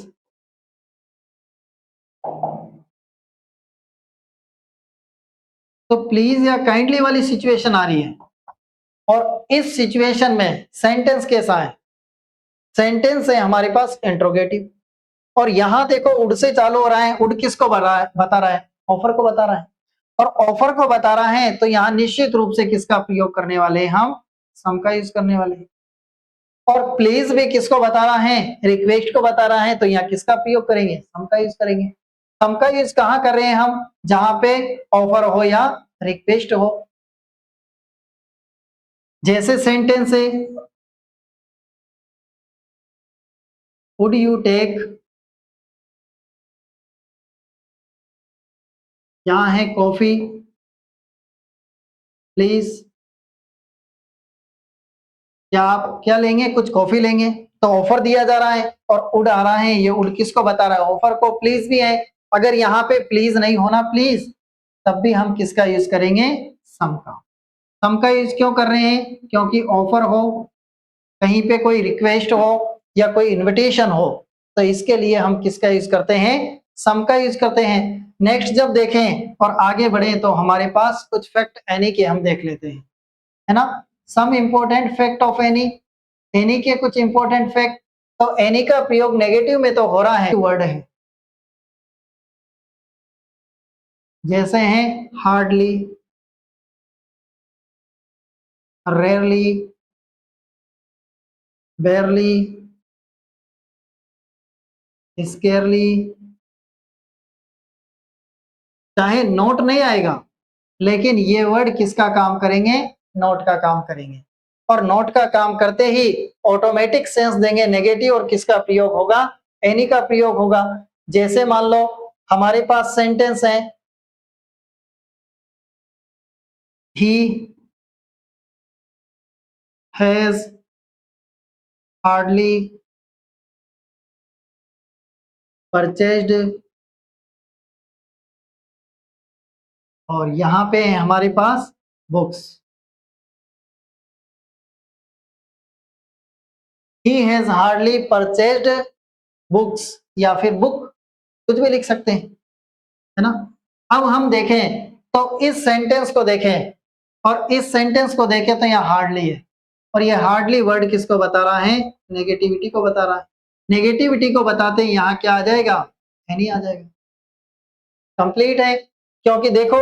तो प्लीज या काइंडली वाली सिचुएशन आ रही है, और इस सिचुएशन में सेंटेंस कैसा है? सेंटेंस है हमारे पास इंट्रोगेटिव, और यहां देखो उड से चालू हो रहा है। उड किसको बता रहा है? ऑफर को बता रहा है। और ऑफर को बता रहा है तो यहाँ निश्चित रूप से किसका प्रयोग करने वाले हैं? हम सम का यूज करने वाले हैं। और प्लीज भी किसको बता रहा है? रिक्वेस्ट को बता रहा है, तो यहाँ किसका प्रयोग करेंगे? सम का यूज करेंगे। सम का यूज कहाँ कर रहे हैं हम? जहां पे ऑफर हो या रिक्वेस्ट हो। जैसे सेंटेंस है वुड यू टेक, यहाँ है कॉफी प्लीज, क्या आप क्या लेंगे, कुछ कॉफी लेंगे, तो ऑफर दिया जा रहा है और उड आ रहा है, ये उड किसको बता रहा है, ऑफर को, प्लीज भी है। अगर यहाँ पे प्लीज नहीं होना प्लीज, तब भी हम किसका यूज करेंगे, सम का। सम का यूज क्यों कर रहे हैं, क्योंकि ऑफर हो, कहीं पे कोई रिक्वेस्ट हो या कोई इनविटेशन हो, तो इसके लिए हम किसका यूज करते हैं, सम का यूज करते हैं। नेक्स्ट जब देखें और आगे बढ़े तो हमारे पास कुछ फैक्ट एनी के हम देख लेते हैं, है ना। Some important fact of any के कुछ इंपॉर्टेंट फैक्ट। तो एनी का प्रयोग नेगेटिव में तो हो रहा है, वर्ड है, जैसे हैं हार्डली, रेयरली, बेयरली, स्केयरली। चाहे नोट नहीं आएगा, लेकिन ये वर्ड किसका काम करेंगे, नोट का काम करेंगे, और नोट का काम करते ही ऑटोमेटिक सेंस देंगे नेगेटिव, और किसका प्रयोग होगा, एनी का प्रयोग होगा। जैसे मान लो हमारे पास सेंटेंस है, ही हैज हार्डली परचेज्ड, और यहाँ पे है हमारे पास books, he has hardly purchased books, या फिर बुक, कुछ भी लिख सकते हैं, है ना। अब हम देखें तो इस सेंटेंस को देखें, और इस सेंटेंस को देखें तो यहाँ हार्डली है, और ये हार्डली वर्ड किसको बता रहा है, नेगेटिविटी को बता रहा है। नेगेटिविटी को बताते ही यहाँ क्या आ जाएगा, एनी आ जाएगा, कंप्लीट है। क्योंकि देखो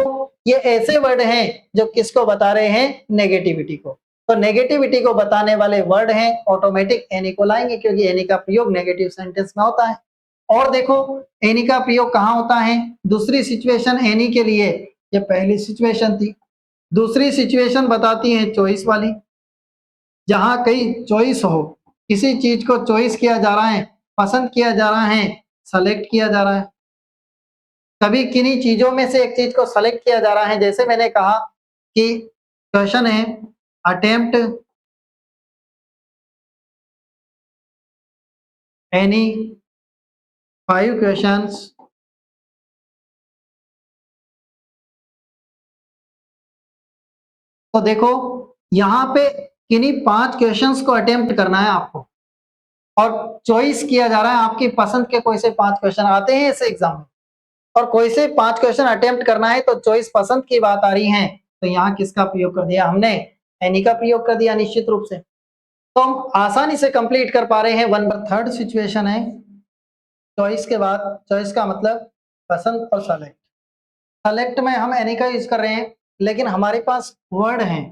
ये ऐसे वर्ड हैं जो किसको बता रहे हैं, नेगेटिविटी को, तो नेगेटिविटी को बताने वाले वर्ड हैं, ऑटोमेटिक एनी को लाएंगे, क्योंकि एनी का प्रयोग नेगेटिव सेंटेंस में होता है। और देखो एनी का प्रयोग कहाँ होता है, दूसरी सिचुएशन एनी के लिए, ये पहली सिचुएशन थी, दूसरी सिचुएशन बताती है चॉइस वाली, जहां कई चॉइस हो, किसी चीज को चॉइस किया जा रहा है, पसंद किया जा रहा है, सेलेक्ट किया जा रहा है, कभी किन्हीं चीजों में से एक चीज को सेलेक्ट किया जा रहा है। जैसे मैंने कहा कि क्वेश्चन है अटेम्प्ट एनी 5 क्वेश्चंस तो देखो यहाँ पे किन्हीं 5 क्वेश्चंस को अटेम्प्ट करना है आपको, और चॉइस किया जा रहा है, आपकी पसंद के कोई से 5 क्वेश्चन आते हैं ऐसे एग्जाम में, और कोई से 5 क्वेश्चन अटेम्प्ट करना है, तो चॉइस पसंद की बात आ रही है, तो यहाँ किसका प्रयोग कर दिया हमने, एनी का प्रयोग कर दिया निश्चित रूप से। तो हम आसानी से कंप्लीट कर पा रहे हैं वन। थर्ड सिचुएशन है चॉइस के बाद, चॉइस का मतलब पसंद और सेलेक्ट। सेलेक्ट में हम एनी का यूज कर रहे हैं, लेकिन हमारे पास वर्ड है,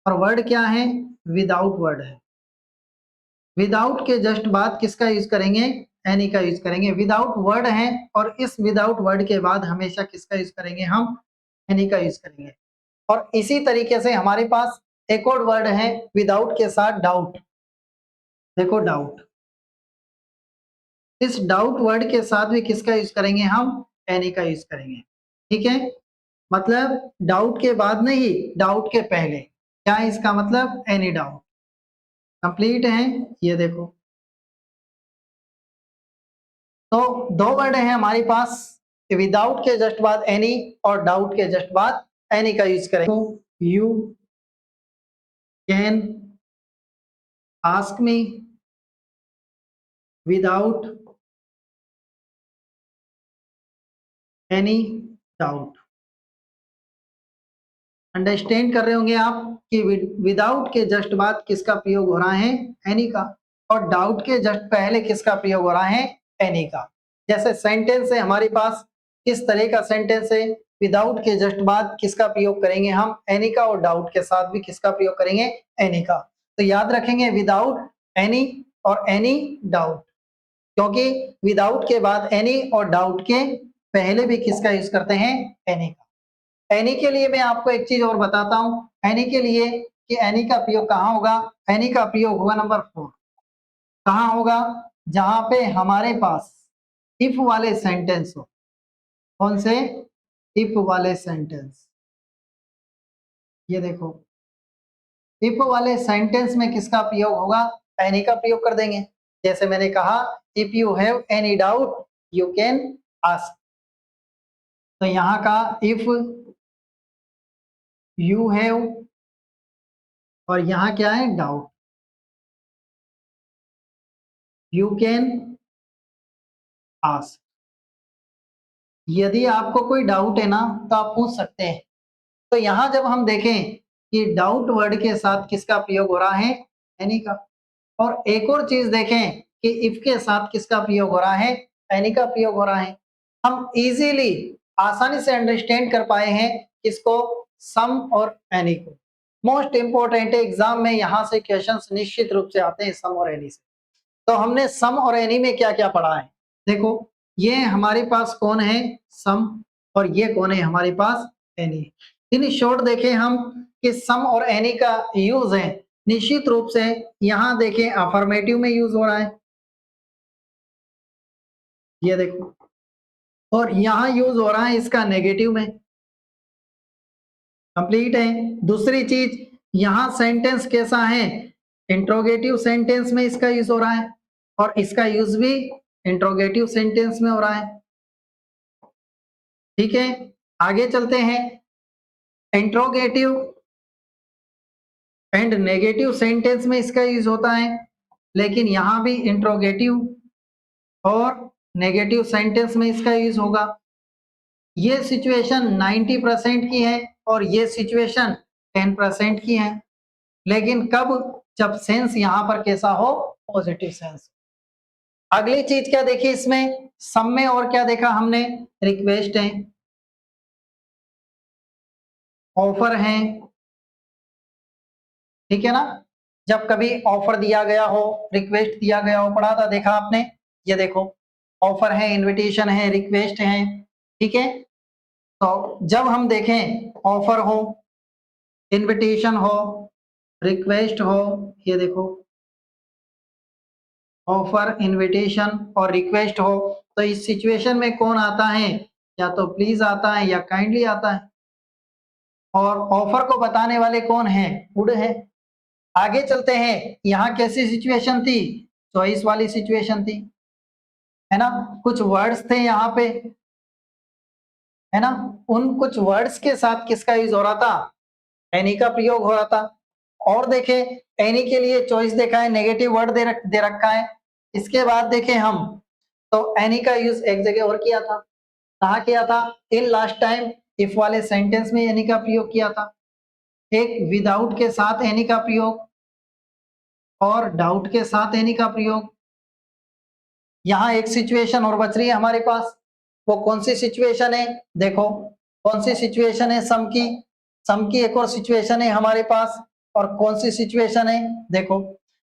और वर्ड क्या है, विदाउट वर्ड है। विदाउट के जस्ट बाद किसका यूज करेंगे, एनी का यूज करेंगे। विदाउट वर्ड है, और इस विदाउट वर्ड के बाद हमेशा किसका यूज करेंगे, हम एनी का यूज करेंगे। और इसी तरीके से हमारे पास एक और वर्ड है विदाउट के साथ, डाउट। देखो डाउट, इस डाउट वर्ड के साथ भी किसका यूज करेंगे, हम एनी का यूज करेंगे। ठीक है, मतलब डाउट के बाद नहीं, डाउट के पहले। क्या है इसका मतलब, एनी डाउट। कंप्लीट है, ये देखो। तो दो वर्ड है हमारे पास, विदाउट के जस्ट बाद एनी, और डाउट के जस्ट बाद एनी का यूज करेंगे। You can ask me without any doubt. Understand कर रहे होंगे आप कि विदाउट के जस्ट बाद किसका प्रयोग हो रहा है, एनी का, और डाउट के जस्ट पहले किसका प्रयोग हो रहा है, एनी का। जैसे सेंटेंस है हमारे पास, किस तरह का सेंटेंस है, विदाउट के जस्ट बाद किसका प्रयोग करेंगे हम, एनी का, और डाउट के साथ भी किसका प्रयोग करेंगे, एनी का। तो याद रखेंगे विदाउट एनी और एनी डाउट, क्योंकि विदाउट के बाद एनी और डाउट के पहले भी किसका यूज करते हैं, एनी का। एनी के लिए मैं आपको एक चीज और बताता हूं, एनी के लिए कि एनी का प्रयोग कहाँ होगा? एनी का प्रयोग होगा नंबर 4। कहाँ होगा? जहां पे हमारे पास इफ वाले सेंटेंस हो। कौन से? इफ वाले सेंटेंस। ये देखो, इफ वाले सेंटेंस में किसका प्रयोग होगा? एनी का प्रयोग कर देंगे। जैसे मैंने कहा, if you have any doubt you can ask. तो यहां का इफ यू हैव और यहां क्या है? डाउट। You can ask. यदि आपको कोई डाउट है ना तो आप पूछ सकते हैं। तो यहां जब हम देखें कि डाउट वर्ड के साथ किसका प्रयोग हो रहा है? एनी का। और एक और चीज देखें कि इफ के साथ किसका प्रयोग हो रहा है? एनी का प्रयोग हो रहा है। हम इजीली आसानी से अंडरस्टैंड कर पाए हैं किसको? सम और एनी को। मोस्ट इंपोर्टेंट एग्जाम में यहां से क्वेश्चंस निश्चित रूप से आते हैं सम और एनी से। तो हमने सम और एनी में क्या क्या पढ़ा है? देखो, ये हमारे पास कौन है? सम। और ये कौन है हमारे पास? एनी। इन शॉर्ट देखें हम कि सम और एनी का यूज है निश्चित रूप से। यहां देखें अफर्मेटिव में यूज हो रहा है, ये देखो। और यहां यूज हो रहा है इसका नेगेटिव में। कंप्लीट है। दूसरी चीज, यहां सेंटेंस कैसा है? इंट्रोगेटिव सेंटेंस में इसका यूज हो रहा है और इसका यूज भी इंट्रोगेटिव सेंटेंस में हो रहा है। ठीक है, आगे चलते हैं। इंट्रोगेटिव एंड नेगेटिव सेंटेंस में इसका यूज होता है, लेकिन यहां भी इंट्रोगेटिव और नेगेटिव सेंटेंस में इसका यूज होगा। ये सिचुएशन 90% की है और ये सिचुएशन 10% की है। लेकिन कब? जब सेंस यहां पर कैसा हो? Positive sense. अगली चीज क्या देखी इसमें? सम में और क्या देखा हमने? रिक्वेस्ट है, ऑफर है। ठीक है ना? जब कभी ऑफर दिया गया हो, रिक्वेस्ट दिया गया हो, पढ़ा था, देखा आपने? ये देखो, ऑफर है, इनविटेशन है, रिक्वेस्ट है। ठीक है, तो जब हम देखें ऑफर हो, इनविटेशन हो, रिक्वेस्ट हो, ये देखो, ऑफर, इनविटेशन और रिक्वेस्ट हो, तो इस सिचुएशन में कौन आता है? या तो प्लीज आता है या काइंडली आता है। और ऑफर को बताने वाले कौन है? वुड है। आगे चलते हैं, यहाँ कैसी सिचुएशन थी? चॉइस वाली सिचुएशन थी, है ना? कुछ वर्ड्स थे यहाँ पे, है ना? उन कुछ वर्ड्स के साथ किसका यूज हो रहा था? एनी का प्रयोग हो रहा था। और देखें, एनी के लिए चॉइस देखा है, नेगेटिव वर्ड दे रखा है। इसके बाद देखें हम, तो एनी का यूज एक जगह और किया था। कहाँ किया था? इन लास्ट टाइम इफ वाले सेंटेंस में एनी का प्रयोग किया था। एक विदाउट के साथ एनी का प्रयोग और डाउट के साथ एनी का प्रयोग। यहाँ एक सिचुएशन और बच रही है हमारे पास। वो कौन सी सिचुएशन है? देखो, कौन सी सिचुएशन है? सम की। सम की एक और सिचुएशन है हमारे पास। और कौन सी सिचुएशन है? देखो,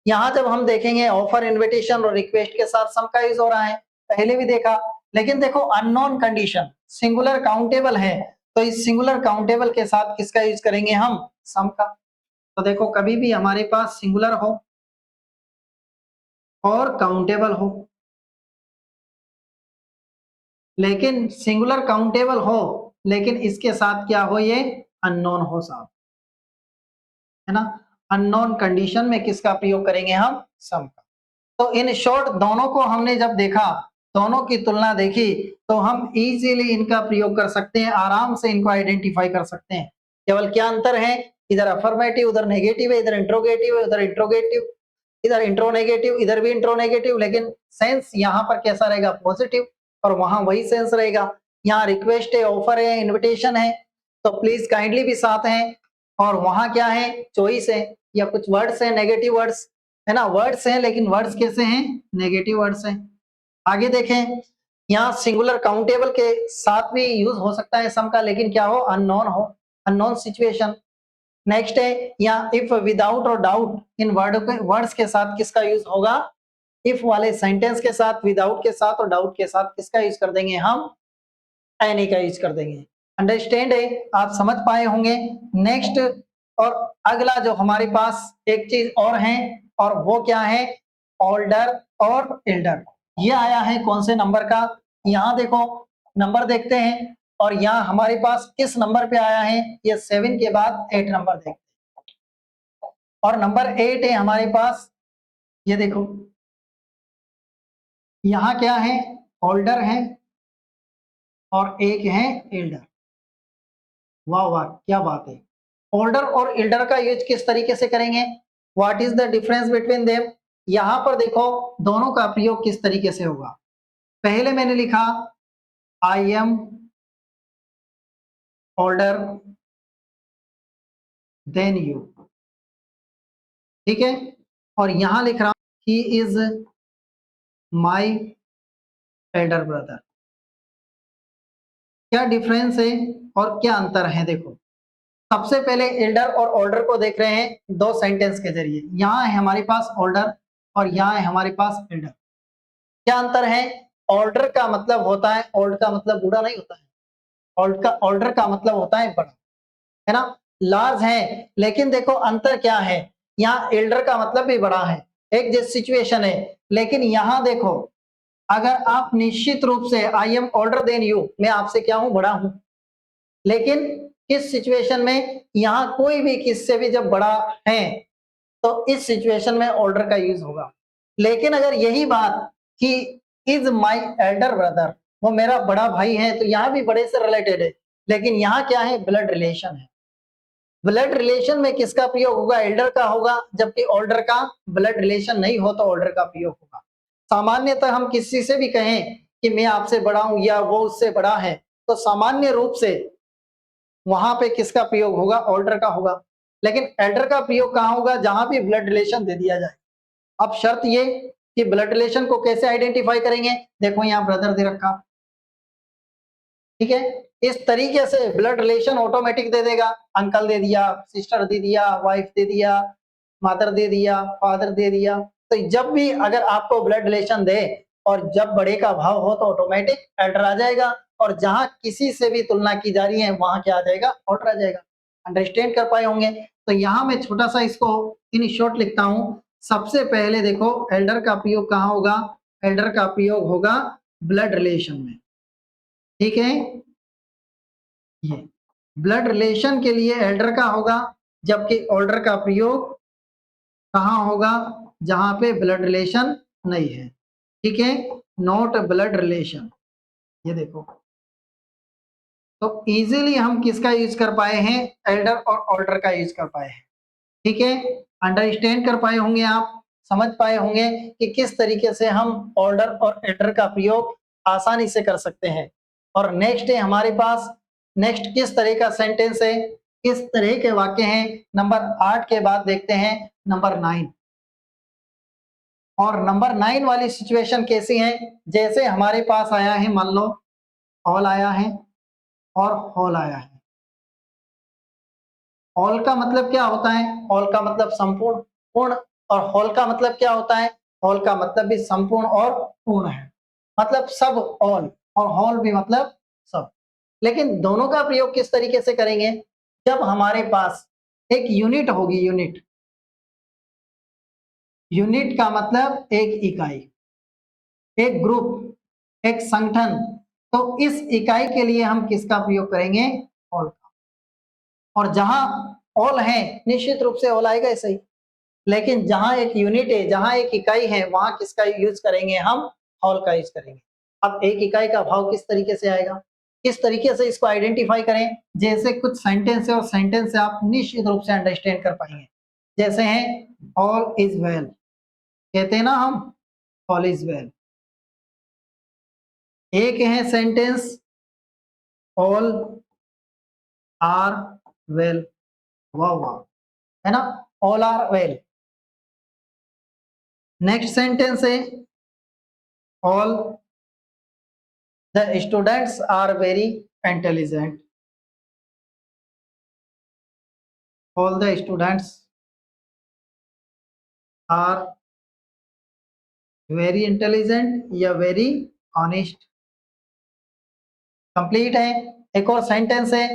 यहाँ जब हम देखेंगे ऑफर, इनविटेशन और रिक्वेस्ट के साथ सम का यूज हो रहा है, पहले भी देखा। लेकिन देखो, अननोन कंडीशन, सिंगुलर काउंटेबल है, तो इस सिंगुलर काउंटेबल के साथ किसका यूज करेंगे हम? सम का। तो देखो, कभी भी हमारे पास सिंगुलर हो और काउंटेबल हो, लेकिन सिंगुलर काउंटेबल हो, लेकिन इसके साथ क्या हो? ये अननोन हो साहब, है ना? अननोन कंडीशन में किसका प्रयोग करेंगे हम? सम का। तो इन शॉर्ट दोनों को हमने जब देखा, दोनों की तुलना देखी, तो हम इजीली इनका प्रयोग कर सकते हैं, आराम से इनको आइडेंटिफाई कर सकते हैं। केवल क्या अंतर है? इधर अफर्मेटिव, उधर नेगेटिव है, इधर इंट्रोगेटिव है, उधर इंट्रोगेटिव, इधर इंट्रोनेगेटिव, इधर भी इंट्रोनेगेटिव, लेकिन सेंस यहाँ पर कैसा रहेगा? पॉजिटिव। और वहां वही सेंस रहेगा। यहाँ रिक्वेस्ट है, ऑफर है, इनविटेशन है, तो प्लीज काइंडली भी साथ है। और वहां क्या है? चॉइस है, या कुछ वर्ड्स है, नेगेटिव वर्ड्स, है ना? वर्ड्स हैं, लेकिन वर्ड्स कैसे हैं? नेगेटिव वर्ड्स हैं। आगे देखें, यहाँ सिंगुलर काउंटेबल के साथ भी यूज हो सकता है सम का, लेकिन क्या हो? अननोन हो, अननोन सिचुएशन। नेक्स्ट है यहाँ इफ, विदाउट और डाउट, इन वर्ड्स के साथ किसका यूज होगा? इफ वाले सेंटेंस के साथ, विदाउट के साथ और डाउट के साथ किसका यूज कर देंगे हम? एनी का यूज कर देंगे। अंडरस्टैंड है? आप समझ पाए होंगे। नेक्स्ट, और अगला जो हमारे पास एक चीज और है, और वो क्या है, ओल्डर और एल्डर। ये आया है कौन से नंबर का, यहाँ देखो नंबर देखते हैं, और यहाँ हमारे पास किस नंबर पे आया है, ये 7 के बाद 8 नंबर देखते हैं, और नंबर 8 है हमारे पास, ये देखो यहाँ क्या है, ओल्डर है और एक है एल्डर। वाह वाह क्या बात है। ओल्डर और एल्डर का यूज किस तरीके से करेंगे, what is the difference between them. यहां पर देखो दोनों का प्रयोग किस तरीके से होगा। पहले मैंने लिखा I am older than you, ठीक है, और यहां लिख रहा he is my elder brother. क्या डिफरेंस है और क्या अंतर है, देखो सबसे पहले एल्डर और ओल्डर को देख रहे हैं दो सेंटेंस के जरिए। यहाँ है हमारे पास ओल्डर और यहाँ है हमारे पास एल्डर। क्या अंतर है, ओल्डर का मतलब होता है, ओल्ड का मतलब बूढ़ा नहीं होता है, ओल्डर का मतलब होता है बड़ा, है ना, लार्ज है। लेकिन देखो अंतर क्या है, यहाँ एल्डर का मतलब भी बड़ा है, एक जैसी सिचुएशन है। लेकिन यहाँ देखो अगर आप निश्चित रूप से I am older than you, मैं आपसे क्या हूं, बड़ा हूं, लेकिन इस सिचुएशन में यहाँ कोई भी किससे भी जब बड़ा है तो इस सिचुएशन में ओल्डर का यूज होगा। लेकिन अगर यही बात कि इज माई एल्डर ब्रदर, वो मेरा बड़ा भाई है, तो यहाँ भी बड़े से रिलेटेड है, लेकिन यहाँ क्या है, ब्लड रिलेशन है। ब्लड रिलेशन में किसका प्रयोग होगा, एल्डर का होगा, जबकि ओल्डर का ब्लड रिलेशन नहीं हो तो ओल्डर का प्रयोग होगा। सामान्यतः हम किसी से भी कहें कि मैं आपसे बड़ा हूं या वो उससे बड़ा है, तो सामान्य रूप से वहां पे किसका प्रयोग होगा, ओल्डर का होगा। लेकिन एल्डर का प्रयोग कहां होगा, जहां भी ब्लड रिलेशन दे दिया जाए। अब शर्त ये कि ब्लड रिलेशन को कैसे आइडेंटिफाई करेंगे, देखो यहाँ ब्रदर दे रखा, ठीक है, इस तरीके से ब्लड रिलेशन ऑटोमेटिक दे देगा, अंकल दे दिया, सिस्टर दे दिया, वाइफ दे दिया, मदर दे दिया, फादर दे दिया। तो जब भी अगर आपको ब्लड रिलेशन दे और जब बड़े का भाव हो तो ऑटोमेटिक एल्डर आ जाएगा, और जहां किसी से भी तुलना की जा रही है वहां क्या आ जाएगा, ऑल्टर आ जाएगा। अंडरस्टैंड कर पाए होंगे। तो यहाँ मैं छोटा सा इसको इन शॉर्ट लिखता हूं। सबसे पहले देखो एल्डर का प्रयोग कहाँ होगा, एल्डर का प्रयोग होगा ब्लड रिलेशन में, ठीक है, ये ब्लड रिलेशन के लिए एल्डर का होगा, जबकि ओल्डर का प्रयोग कहाँ होगा, जहां पे ब्लड रिलेशन नहीं है, ठीक है, नॉट ब्लड रिलेशन। ये देखो तो इजीली हम किसका यूज कर पाए हैं, एल्डर और ओल्डर का यूज कर पाए हैं, ठीक है। अंडरस्टैंड कर पाए होंगे आप, समझ पाए होंगे कि किस तरीके से हम ओल्डर और एल्डर का प्रयोग आसानी से कर सकते हैं। और नेक्स्ट है हमारे पास, नेक्स्ट किस तरह का सेंटेंस है, किस तरह के वाक्य हैं, नंबर 8 के बाद देखते हैं नंबर 9। और नंबर 9 वाली सिचुएशन कैसी है, जैसे हमारे पास आया है, मान लो ऑल आया है और हॉल आया है। ऑल का मतलब क्या होता है, ऑल का मतलब संपूर्ण, पूर्ण, और हॉल का मतलब क्या होता है, हॉल का मतलब भी संपूर्ण और पूर्ण है, मतलब सब ऑल, और हॉल भी मतलब सब। लेकिन दोनों का प्रयोग किस तरीके से करेंगे, जब हमारे पास एक यूनिट होगी, यूनिट, यूनिट का मतलब एक इकाई, एक ग्रुप, एक संगठन, तो इस इकाई के लिए हम किसका प्रयोग करेंगे, ऑल का। और जहां ऑल है निश्चित रूप से ऑल आएगा ऐसे ही, लेकिन जहां एक यूनिट है, जहां एक इकाई है, वहां किसका यूज करेंगे, हम हॉल का यूज करेंगे। अब एक इकाई का भाव किस तरीके से आएगा, किस तरीके से इसको आइडेंटिफाई करें, जैसे कुछ सेंटेंस है और सेंटेंस से आप निश्चित रूप से अंडरस्टैंड कर पाएंगे। जैसे हैं ऑल इज वेल, कहते हैं ना हम, ऑल इज वेल। एक है सेंटेंस ऑल आर वेल, वाह वाह, है ना, all are well. Next sentence है all the students are very intelligent, all the students are very intelligent या वेरी ऑनेस्ट, कंप्लीट है। एक और सेंटेंस है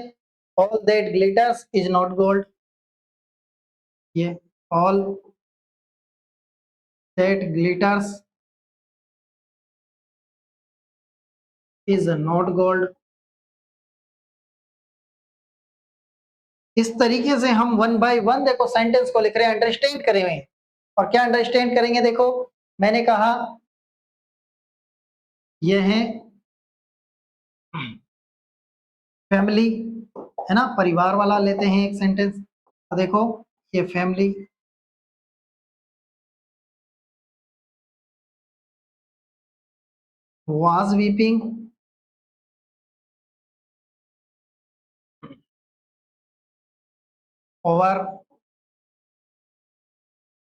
all that glitters is not gold, ये all that glitters is not gold. इस तरीके से हम वन बाय वन देखो सेंटेंस को लिख रहे हैं, अंडरस्टैंड करे हुए हैं। और क्या अंडरस्टैंड करेंगे, देखो मैंने कहा ये है फैमिली, है ना, परिवार वाला लेते हैं एक सेंटेंस। तो देखो ये family was weeping over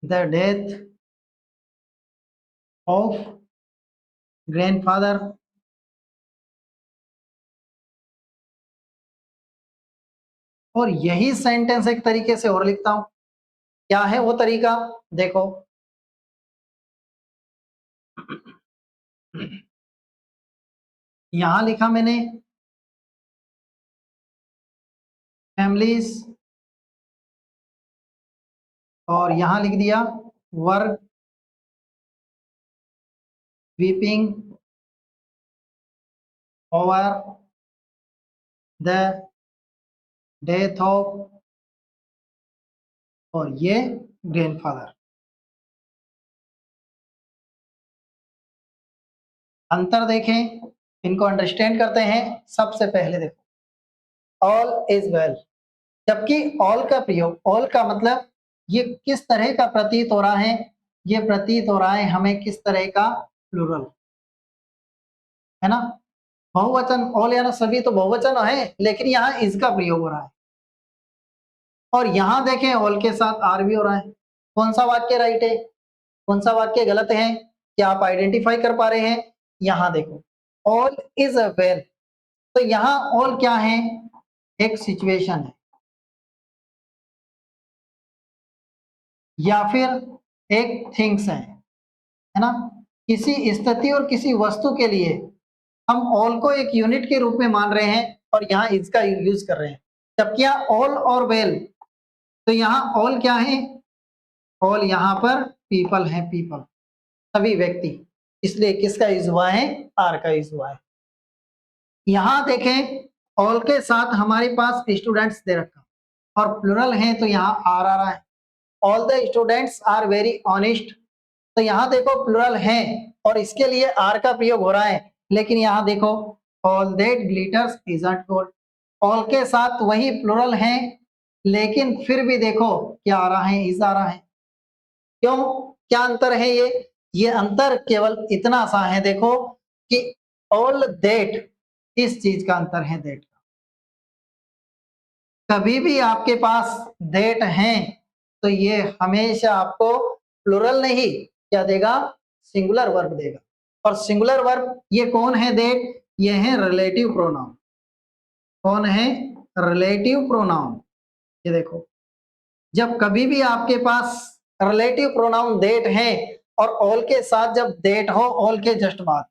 the death of grandfather। और यही सेंटेंस एक तरीके से और लिखता हूं, क्या है वो तरीका, देखो यहां लिखा मैंने फैमिलीज और यहां लिख दिया were weeping over the death of, और ये ग्रैंडफादर। अंतर देखें, इनको अंडरस्टैंड करते हैं। सबसे पहले देखो ऑल इज वेल, जबकि ऑल का प्रयोग, ऑल का मतलब ये किस तरह का प्रतीत हो रहा है, ये प्रतीत हो रहा है हमें किस तरह का, प्लूरल, है ना। बहुवचन ऑल या ना सभी तो बहुवचन है, लेकिन यहाँ इसका प्रयोग हो रहा है। और यहाँ देखें ऑल के साथ आर भी हो रहा है। कौन सा वाक्य राइट है, कौन सा वाक्य गलत है, क्या आप आइडेंटिफाई कर पा रहे हैं। यहाँ देखो ऑल इज अ वेल, तो यहाँ ऑल क्या है, एक सिचुएशन है या फिर एक थिंग्स है ना। किसी स्थिति और किसी वस्तु के लिए हम ऑल को एक यूनिट के रूप में मान रहे हैं और यहाँ इसका यूज कर रहे हैं। जबकि यहाँ ऑल और वेल, तो यहाँ ऑल क्या है, ऑल यहाँ पर पीपल है, पीपल सभी व्यक्ति, इसलिए किसका यूज हुआ है, आर का यूज हुआ है। यहाँ देखें ऑल के साथ हमारे पास स्टूडेंट्स दे रखा और प्लुरल है तो यहाँ आर आ रहा है। All the students are very honest, तो यहाँ देखो प्लुरल है और इसके लिए आर का प्रयोग हो रहा है। लेकिन यहाँ देखो all that glitters isn't gold, all के साथ वही प्लुरल है, लेकिन फिर भी देखो क्या आ रहा है, इज आ रहा है। क्यों, क्या अंतर है ये अंतर केवल इतना सा है देखो कि ऑल दैट, इस चीज का अंतर है दैट का। कभी भी आपके पास दैट है तो ये हमेशा आपको प्लुरल नहीं क्या देगा, सिंगुलर वर्ब देगा। और सिंगुलर वर्ब ये कौन है दैट, ये है रिलेटिव प्रोनाउन। कौन है, रिलेटिव प्रोनाउन। ये देखो जब कभी भी आपके पास रिलेटिव प्रोनाउन दैट है और ऑल के साथ जब दैट हो, ऑल के जस्ट बाद,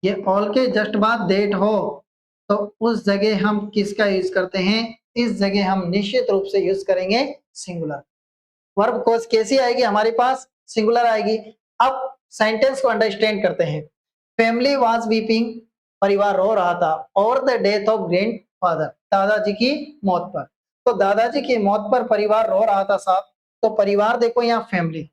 ये ऑल के जस्ट बाद दैट हो, तो उस जगह हम किसका यूज करते हैं, इस जगह हम निश्चित रूप से यूज करेंगे सिंगुलर। वर्ब कोस कैसी आएगी हमारे पास, सिंगुलर आएगी। अब सेंटेंस को अंडरस्टैंड करते हैं। फैमिली वाज वीपिंग, परिवार रो रहा था, और the death of grand father, दादाजी की मौत पर। तो दादाजी की मौत पर परिवार रो रहा था साहब, तो परिवार देखो यहाँ फैमिली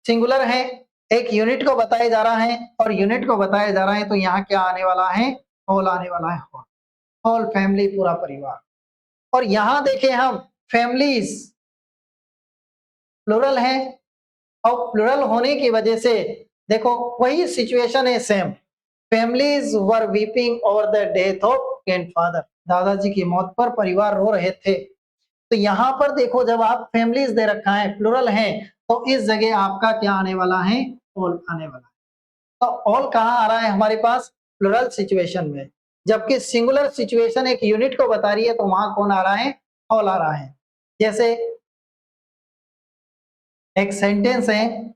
सिंगुलर है, एक यूनिट को बताया जा रहा है और यूनिट को बताया जा रहा है, तो यहाँ क्या आने वाला है, होल आने वाला है, होल फैमिली, पूरा परिवार। और यहाँ देखें हम फैमिलीज प्लुरल है, और प्लुरल होने की वजह से देखो वही सिचुएशन है same, families were weeping over the death of grandfather, दादाजी की मौत पर परिवार रो रहे थे। तो यहाँ पर देखो जब आप फैमिलीज दे रखा है, प्लुरल है, तो इस जगह आपका क्या आने वाला है, ऑल आने वाला है। तो ऑल कहाँ आ रहा है हमारे पास, प्लुरल सिचुएशन में, जबकि सिंगुलर सिचुएशन एक यूनिट को बता रही है, तो वहां कौन आ रहा है, ऑल आ रहा है। जैसे एक सेंटेंस है,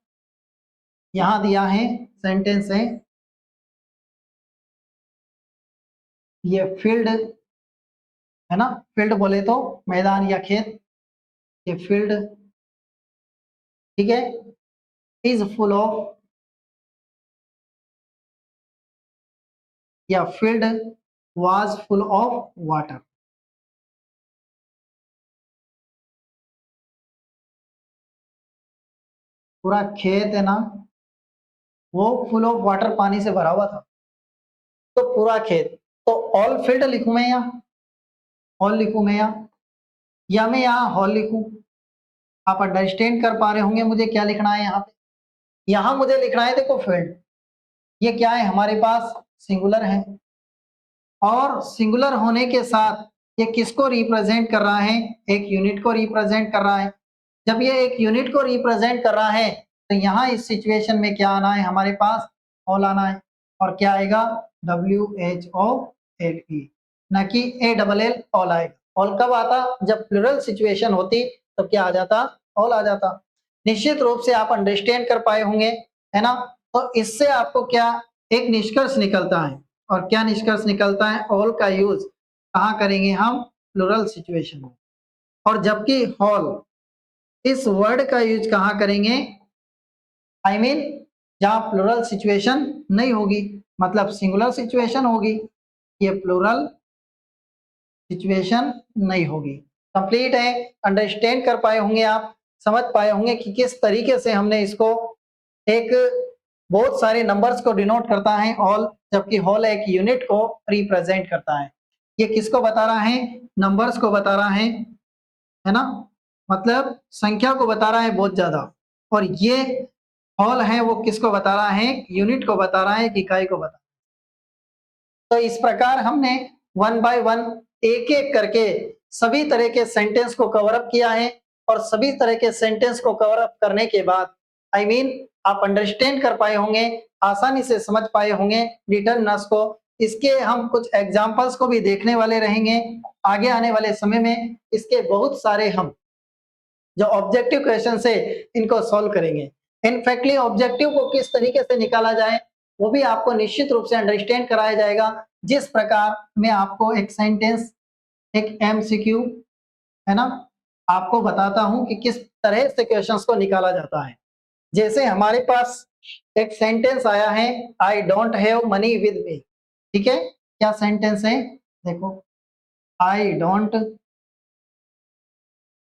यहां दिया है सेंटेंस है, ये फील्ड है ना, फील्ड बोले तो मैदान या खेत, ये फील्ड, ठीक है, इज फुल ऑफ, या field was full of water. पूरा खेत है ना, वो फुल ऑफ वाटर, पानी से भरा हुआ था। तो पूरा खेत, तो ऑल फील्ड लिखूं मैं, या ऑल लिखूं मैं, या मैं यहाँ हॉल लिखूं? आप अंडरस्टैंड कर पा रहे होंगे मुझे क्या लिखना है यहाँ पे। यहाँ मुझे लिखना है, देखो फील्ड, ये क्या है हमारे पास, सिंगुलर है, और सिंगुलर होने के साथ ये किसको रिप्रेजेंट कर रहा है, एक यूनिट को रिप्रेजेंट कर रहा है। जब ये एक यूनिट को रिप्रेजेंट कर रहा है तो यहाँ इस सिचुएशन में क्या आना है, हमारे पास ऑल आना है, और क्या आएगा, WHOLE, ना कि ALL ऑल आएगा। ऑल कब आता, जब प्लूरल सिचुएशन होती तो क्या आ जाता, ऑल आ जाता। निश्चित रूप से आप अंडरस्टैंड कर पाए होंगे, है ना। तो इससे आपको क्या एक निष्कर्ष निकलता है, और क्या निष्कर्ष निकलता है, ऑल का यूज कहाँ करेंगे हम, प्लूरल सिचुएशन में, और जबकि हॉल इस वर्ड का यूज कहाँ करेंगे, आई मीन जहां प्लूरल सिचुएशन नहीं होगी, मतलब सिंगुलर सिचुएशन होगी, ये प्लूरल सिचुएशन नहीं होगी। कंप्लीट है, अंडरस्टैंड कर पाए होंगे आप, समझ पाए होंगे कि किस तरीके से हमने इसको, एक बहुत सारे नंबर्स को डिनोट करता है ऑल, जबकि होल एक यूनिट को रिप्रेजेंट करता है। ये किसको बता रहा है, नंबर्स को बता रहा है ना, मतलब संख्या को बता रहा है बहुत ज्यादा, और ये होल है वो किसको बता रहा है, यूनिट को बता रहा है, इकाई को बता रहा है। तो इस प्रकार हमने वन बाय वन, एक एक करके सभी तरह के सेंटेंस को कवर अप किया है, और सभी तरह के सेंटेंस को कवर अप करने के बाद आई मीन आप अंडरस्टैंड कर पाए होंगे, आसानी से समझ पाए होंगे डिटरमिनर्स को। इसके हम कुछ एग्जांपल्स को भी देखने वाले रहेंगे आगे आने वाले समय में। इसके बहुत सारे हम जो ऑब्जेक्टिव क्वेश्चन से इनको सॉल्व करेंगे। इनफैक्टली ऑब्जेक्टिव को किस तरीके से निकाला जाए वो भी आपको निश्चित रूप से अंडरस्टैंड कराया जाएगा। जिस प्रकार मैं आपको एक सेंटेंस, एक MCQ, है ना, आपको बताता हूं कि किस तरह से क्वेश्चंस को निकाला जाता है। जैसे हमारे पास एक सेंटेंस आया है, I don't have money with me, ठीक है, क्या सेंटेंस है, देखो, आई डोंट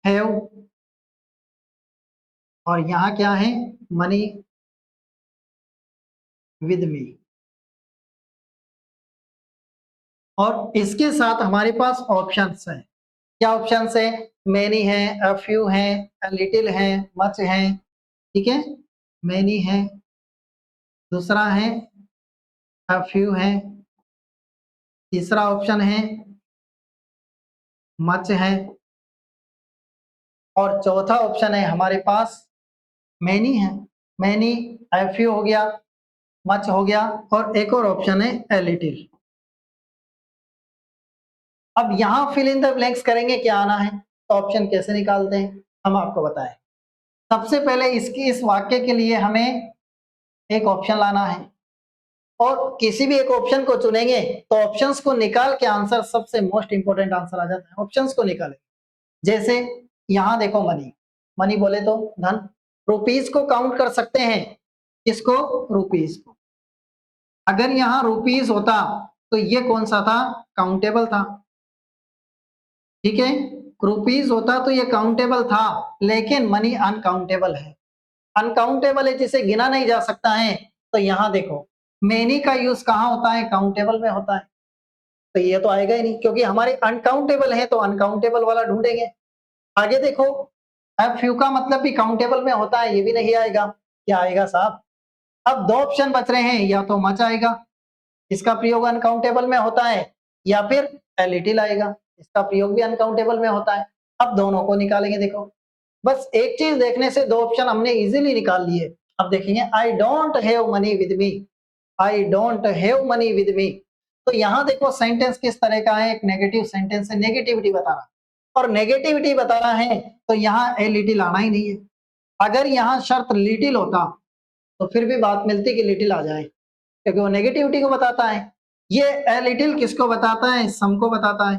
हैव, और यहाँ क्या है, मनी विद मी, और इसके साथ हमारे पास ऑप्शंस हैं। क्या ऑप्शंस है, मैनी है, अ फ्यू है, अ लिटिल है, मच है, ठीक है, मैनी है, दूसरा है अ फ्यू है, तीसरा ऑप्शन है मच है, और चौथा ऑप्शन है हमारे पास मैनी है। मैनी, अ फ्यू हो गया, मच हो गया, और एक और ऑप्शन है अ लिटिल। अब यहां फिल इन द ब्लैंक्स करेंगे, क्या आना है, तो ऑप्शन कैसे निकालते हैं हम आपको बताएं। सबसे पहले इसकी इस वाक्य के लिए हमें एक ऑप्शन लाना है, और किसी भी एक ऑप्शन को चुनेंगे तो ऑप्शंस को निकाल के आंसर, सबसे मोस्ट इंपोर्टेंट आंसर आ जाता है, ऑप्शंस को निकालें। जैसे यहां देखो मनी, मनी बोले तो धन, रुपीज को काउंट कर सकते हैं, किसको, रुपीज को। अगर यहाँ रुपीज होता तो ये कौन सा था, काउंटेबल था, ठीक है, रुपीज होता तो ये काउंटेबल था, लेकिन मनी अनकाउंटेबल है। अनकाउंटेबल है, जिसे गिना नहीं जा सकता है। तो यहाँ देखो, मेनी का यूज कहाँ होता है, काउंटेबल में होता है, तो ये तो आएगा ही नहीं, क्योंकि हमारे अनकाउंटेबल है तो अनकाउंटेबल वाला ढूंढेंगे। आगे देखो, फ्यू का मतलब भी काउंटेबल में होता है, ये भी नहीं आएगा, क्या आएगा साहब। अब दो ऑप्शन बच रहे हैं, या तो मच आएगा, इसका प्रयोग अनकाउंटेबल में होता है, या फिर लिटिल आएगा, इसका प्रयोग भी अनकाउंटेबल में होता है। अब दोनों को निकालेंगे, देखो बस एक चीज देखने से दो ऑप्शन हमने इजीली निकाल लिए। अब देखेंगे, I don't have money with me, I don't have money with me, तो यहाँ देखो सेंटेंस किस तरह का है, एक नेगेटिव सेंटेंस है, नेगेटिविटी बता रहा, और नेगेटिविटी बता रहा है तो यहाँ ए लिटिल आना ही नहीं है। अगर यहाँ शर्त लिटिल होता तो फिर भी बात मिलती कि लिटिल आ जाए, क्योंकि वो नेगेटिविटी को बताता है। ये ए लिटिल किसको बताता है, सम को बताता है,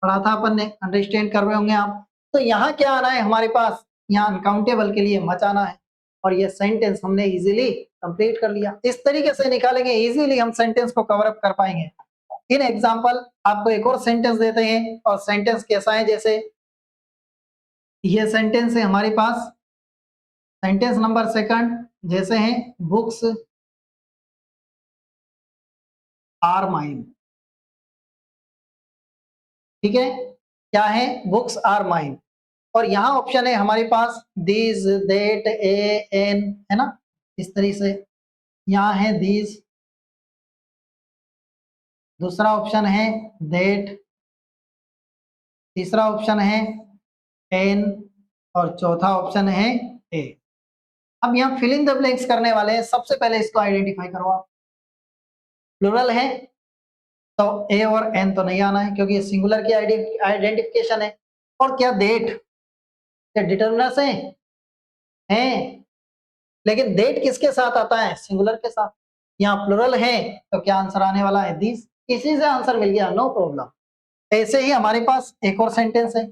पढ़ा था अपन ने, अंडरस्टैंड कर रहे होंगे आप। तो यहाँ क्या आना है हमारे पास, यहाँ अनकाउंटेबल के लिए मच आना है, और ये सेंटेंस हमने इजीली कंप्लीट कर लिया। इस तरीके से निकालेंगे इजीली हम सेंटेंस को कवर अप कर पाएंगे। इन एग्जांपल आपको एक और सेंटेंस देते हैं, और सेंटेंस कैसा है, जैसे ये सेंटेंस है हमारे पास, सेंटेंस नंबर सेकंड जैसे है, बुक्स आर माइन। ठीक है, क्या है, बुक्स आर माइन। और यहाँ ऑप्शन है हमारे पास दीज, देट, ए, एन, है ना, इस तरीके से यहाँ है दीज, दूसरा ऑप्शन है देट, तीसरा ऑप्शन है एन, और चौथा ऑप्शन है ए। अब यहाँ फिल इन द ब्लैंक्स करने वाले हैं। सबसे पहले इसको आइडेंटिफाई करो आप, प्लूरल है तो ए और एन तो नहीं आना है, क्योंकि ये सिंगुलर की आइडेंटिफिकेशन है। और क्या देट, क्या डिटर्मिनर्स हैं, लेकिन देट किसके साथ आता है, सिंगुलर के साथ। यहाँ प्लूरल है तो क्या आंसर आने वाला है, दिस। इसी से आंसर मिल गया, नो प्रॉब्लम। ऐसे ही हमारे पास एक और सेंटेंस है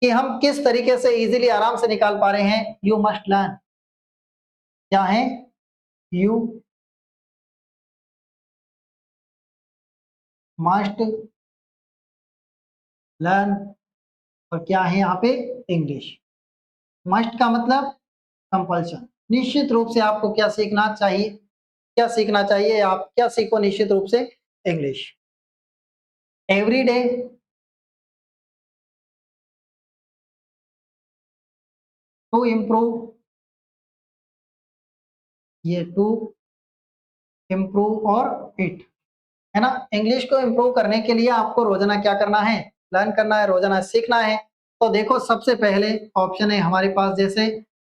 कि हम किस तरीके से इजीली आराम से निकाल पा रहे हैं, यू मस्ट लर्न। क्या है, यू मस्ट लर्न, और क्या है यहाँ पे, इंग्लिश। मस्ट का मतलब कंपल्शन, निश्चित रूप से आपको क्या सीखना चाहिए, क्या सीखना चाहिए, आप क्या सीखो निश्चित रूप से, English. Every day, to improve, ये टू इम्प्रूव और इट, है ना। इंग्लिश को इम्प्रूव करने के लिए आपको रोजाना क्या करना है, लर्न करना है, रोजाना सीखना है। तो देखो सबसे पहले ऑप्शन है हमारे पास, जैसे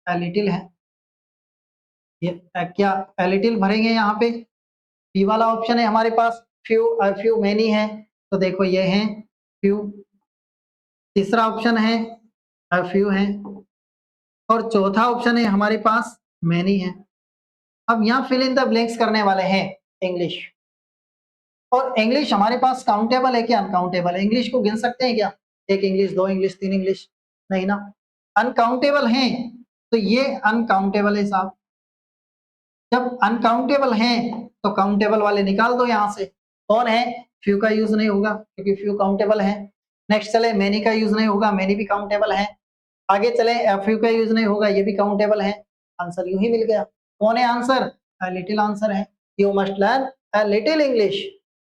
लिटिल है, ये क्या लिटिल भरेंगे यहाँ पे। बी वाला ऑप्शन है हमारे पास, फ्यू, फ्यू मैनी है, तो देखो ये है फ्यू। तीसरा ऑप्शन है फ्यू है, और चौथा ऑप्शन है हमारे पास मैनी है। अब यहाँ फिल इन द ब्लैंक्स करने वाले हैं इंग्लिश। और इंग्लिश हमारे पास काउंटेबल है क्या, अनकाउंटेबल है, इंग्लिश को गिन सकते हैं क्या, एक इंग्लिश, दो इंग्लिश, तीन इंग्लिश, नहीं ना, अनकाउंटेबल हैं। तो ये अनकाउंटेबल है साहब। जब अनकाउंटेबल हैं तो काउंटेबल वाले निकाल दो यहाँ से। कौन है, फ्यू का यूज नहीं होगा क्योंकि फ्यू काउंटेबल है। नेक्स्ट चले, मैनी का यूज नहीं होगा, मैनी भी काउंटेबल है। आगे चले, फ्यू का यूज नहीं होगा, ये भी काउंटेबल है। आंसर यूं ही मिल गया। कौन है आंसर, लिटिल आंसर है। You must learn a little English,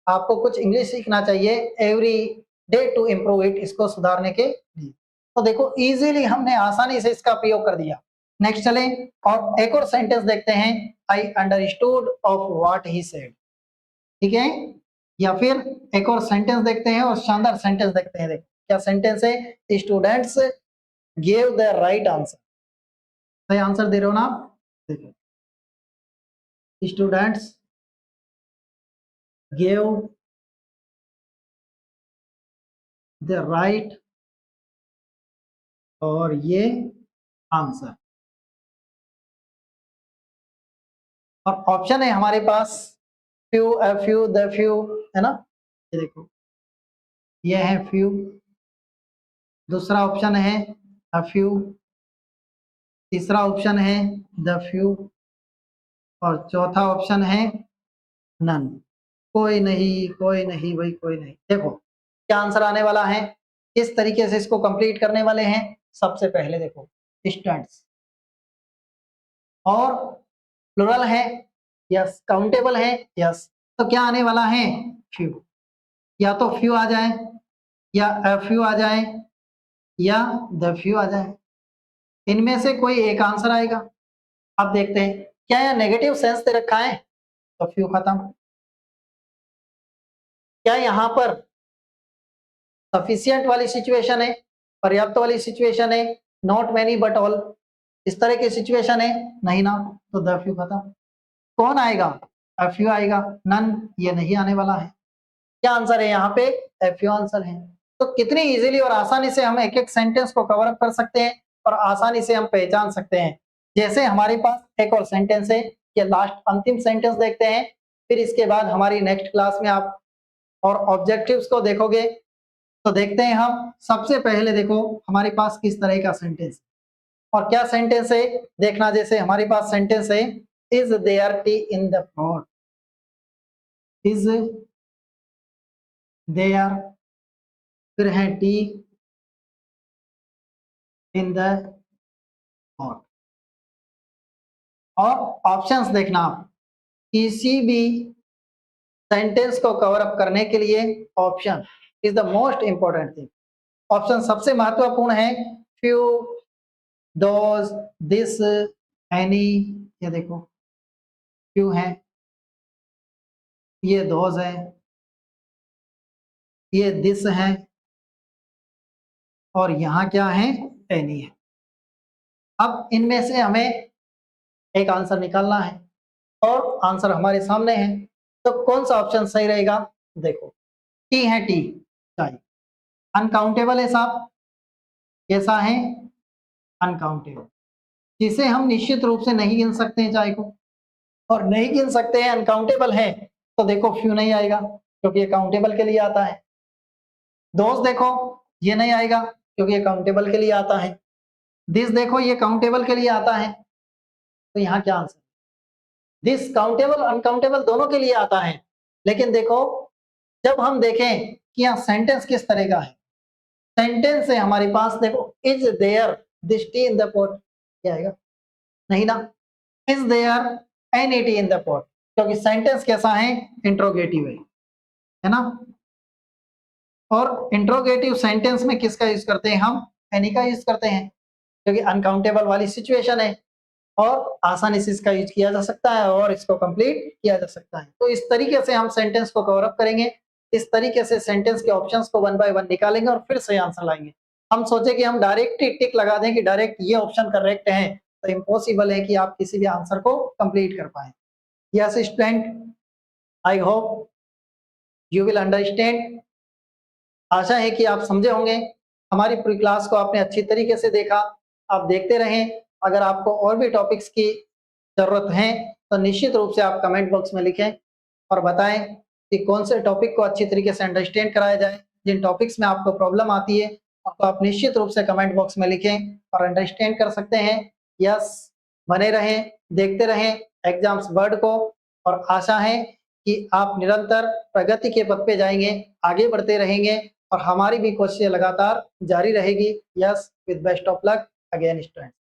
आपको कुछ इंग्लिश सीखना चाहिए every day to improve it, इसको सुधारने के लिए। तो देखो इजीली हमने आसानी से इसका प्रयोग कर दिया। नेक्स्ट चले और एक और सेंटेंस देखते हैं, I understood of what he said. ठीक है, या फिर एक और सेंटेंस देखते हैं, और शानदार सेंटेंस देखते हैं। देखो क्या सेंटेंस है, students give the right answer. सही आंसर दे रहे हो ना आप, देखो स्टूडेंट्स गिव द राइट, और ये आंसर। और ऑप्शन है हमारे पास फ्यू, फ्यू, द फ्यू, है ना। ये देखो ये है फ्यू, दूसरा ऑप्शन है अ फ्यू, तीसरा ऑप्शन है द फ्यू, और चौथा ऑप्शन है नन। कोई नहीं, कोई नहीं भाई, कोई नहीं। देखो क्या आंसर आने वाला है, किस तरीके से इसको कंप्लीट करने वाले हैं। सबसे पहले देखो स्टूडेंट्स, और प्लुरल है, यस, काउंटेबल है, यस, तो क्या आने वाला है, फ्यू। या तो फ्यू आ जाए, या अ फ्यू आ जाए, या द फ्यू आ जाए, इनमें से कोई एक आंसर आएगा। अब देखते हैं क्या यह नेगेटिव सेंस दे रखा है, तो फ्यू खत्म। क्या यहाँ पर सफिशियंट वाली सिचुएशन है, पर्याप्त वाली सिचुएशन है, नॉट मैनी बट ऑल, इस तरह की सिचुएशन है, नहीं ना, तो द फ्यू खत्म। कौन आएगा, अ फ्यू आएगा, नन ये नहीं आने वाला है। क्या आंसर है यहाँ पे, अ फ्यू आंसर है। तो कितनी इजीली और आसानी से हम एक एक सेंटेंस को कवर अप कर सकते हैं, और आसानी से हम पहचान सकते हैं। जैसे हमारे पास एक और सेंटेंस है, ये लास्ट अंतिम सेंटेंस देखते हैं, फिर इसके बाद हमारी नेक्स्ट क्लास में आप और ऑब्जेक्टिव्स को देखोगे, तो देखते हैं हम सबसे पहले देखो हमारे पास किस तरह का सेंटेंस और क्या सेंटेंस है देखना। जैसे हमारे पास सेंटेंस है is there tea in the pot, is there, फिर है टी इन द पॉट। और ऑप्शंस देखना आप, किसी भी सेंटेंस को कवर अप करने के लिए option is the most important thing. Option सबसे महत्वपूर्ण है। फ्यू, दोज, दिस, एनी, ये देखो फ्यू है, ये दोज है, ये दिस है और यहाँ क्या है, एनी है। अब इनमें से हमें एक आंसर निकालना है और आंसर हमारे सामने है। तो कौन सा ऑप्शन सही रहेगा? देखो टी है, टी चाय अनकाउंटेबल है साहब, कैसा है, अनकाउंटेबल, जिसे हम निश्चित रूप से नहीं गिन सकते हैं चाय को, और नहीं गिन सकते हैं, अनकाउंटेबल है, तो देखो फ्यू नहीं आएगा क्योंकि ये काउंटेबल के लिए आता है। दोस्त देखो ये नहीं आएगा क्योंकि ये काउंटेबल के लिए आता है। दिस देखो ये काउंटेबल के लिए आता है, तो यहाँ क्या आंसर? दिस काउंटेबल अनकाउंटेबल दोनों के लिए आता है। लेकिन देखो जब हम देखें कि यहाँ सेंटेंस किस तरह का है, सेंटेंस है हमारे पास, देखो is there this tea in the pot, क्या आएगा? नहीं ना। Is there any tea in the pot, क्योंकि सेंटेंस कैसा है, इंट्रोगेटिव है ना। और इंट्रोगेटिव सेंटेंस में किसका यूज करते हैं हम? एनी का यूज करते हैं, क्योंकि अनकाउंटेबल वाली सिचुएशन है और आसानी से इसका यूज किया जा सकता है और इसको कंप्लीट किया जा सकता है। तो इस तरीके से हम सेंटेंस को कवर अप करेंगे, इस तरीके से सेंटेंस के ऑप्शंस को वन बाय वन निकालेंगे और फिर सही आंसर लाएंगे। हम सोचे कि हम डायरेक्ट ही टिक लगा दें कि डायरेक्ट ये ऑप्शन करेक्ट है, तो इम्पॉसिबल है कि आप किसी भी आंसर को कंप्लीट कर पाए। Yes student, I hope you will understand. आशा है कि आप समझे होंगे। हमारी पूरी क्लास को आपने अच्छी तरीके से देखा, आप देखते रहें। अगर आपको और भी टॉपिक्स की ज़रूरत है तो निश्चित रूप से आप कमेंट बॉक्स में लिखें और बताएं कि कौन से टॉपिक को अच्छी तरीके से अंडरस्टैंड कराया जाए। जिन टॉपिक्स में आपको प्रॉब्लम आती है तो आप निश्चित रूप से कमेंट बॉक्स में लिखें और अंडरस्टैंड कर सकते हैं। यस, बने रहें, देखते रहें एग्जाम्स वर्ड को, और आशा है कि आप निरंतर प्रगति के पथ पे जाएंगे, आगे बढ़ते रहेंगे और हमारी भी कोशिशें लगातार जारी रहेगी। Yes, with best of luck again student.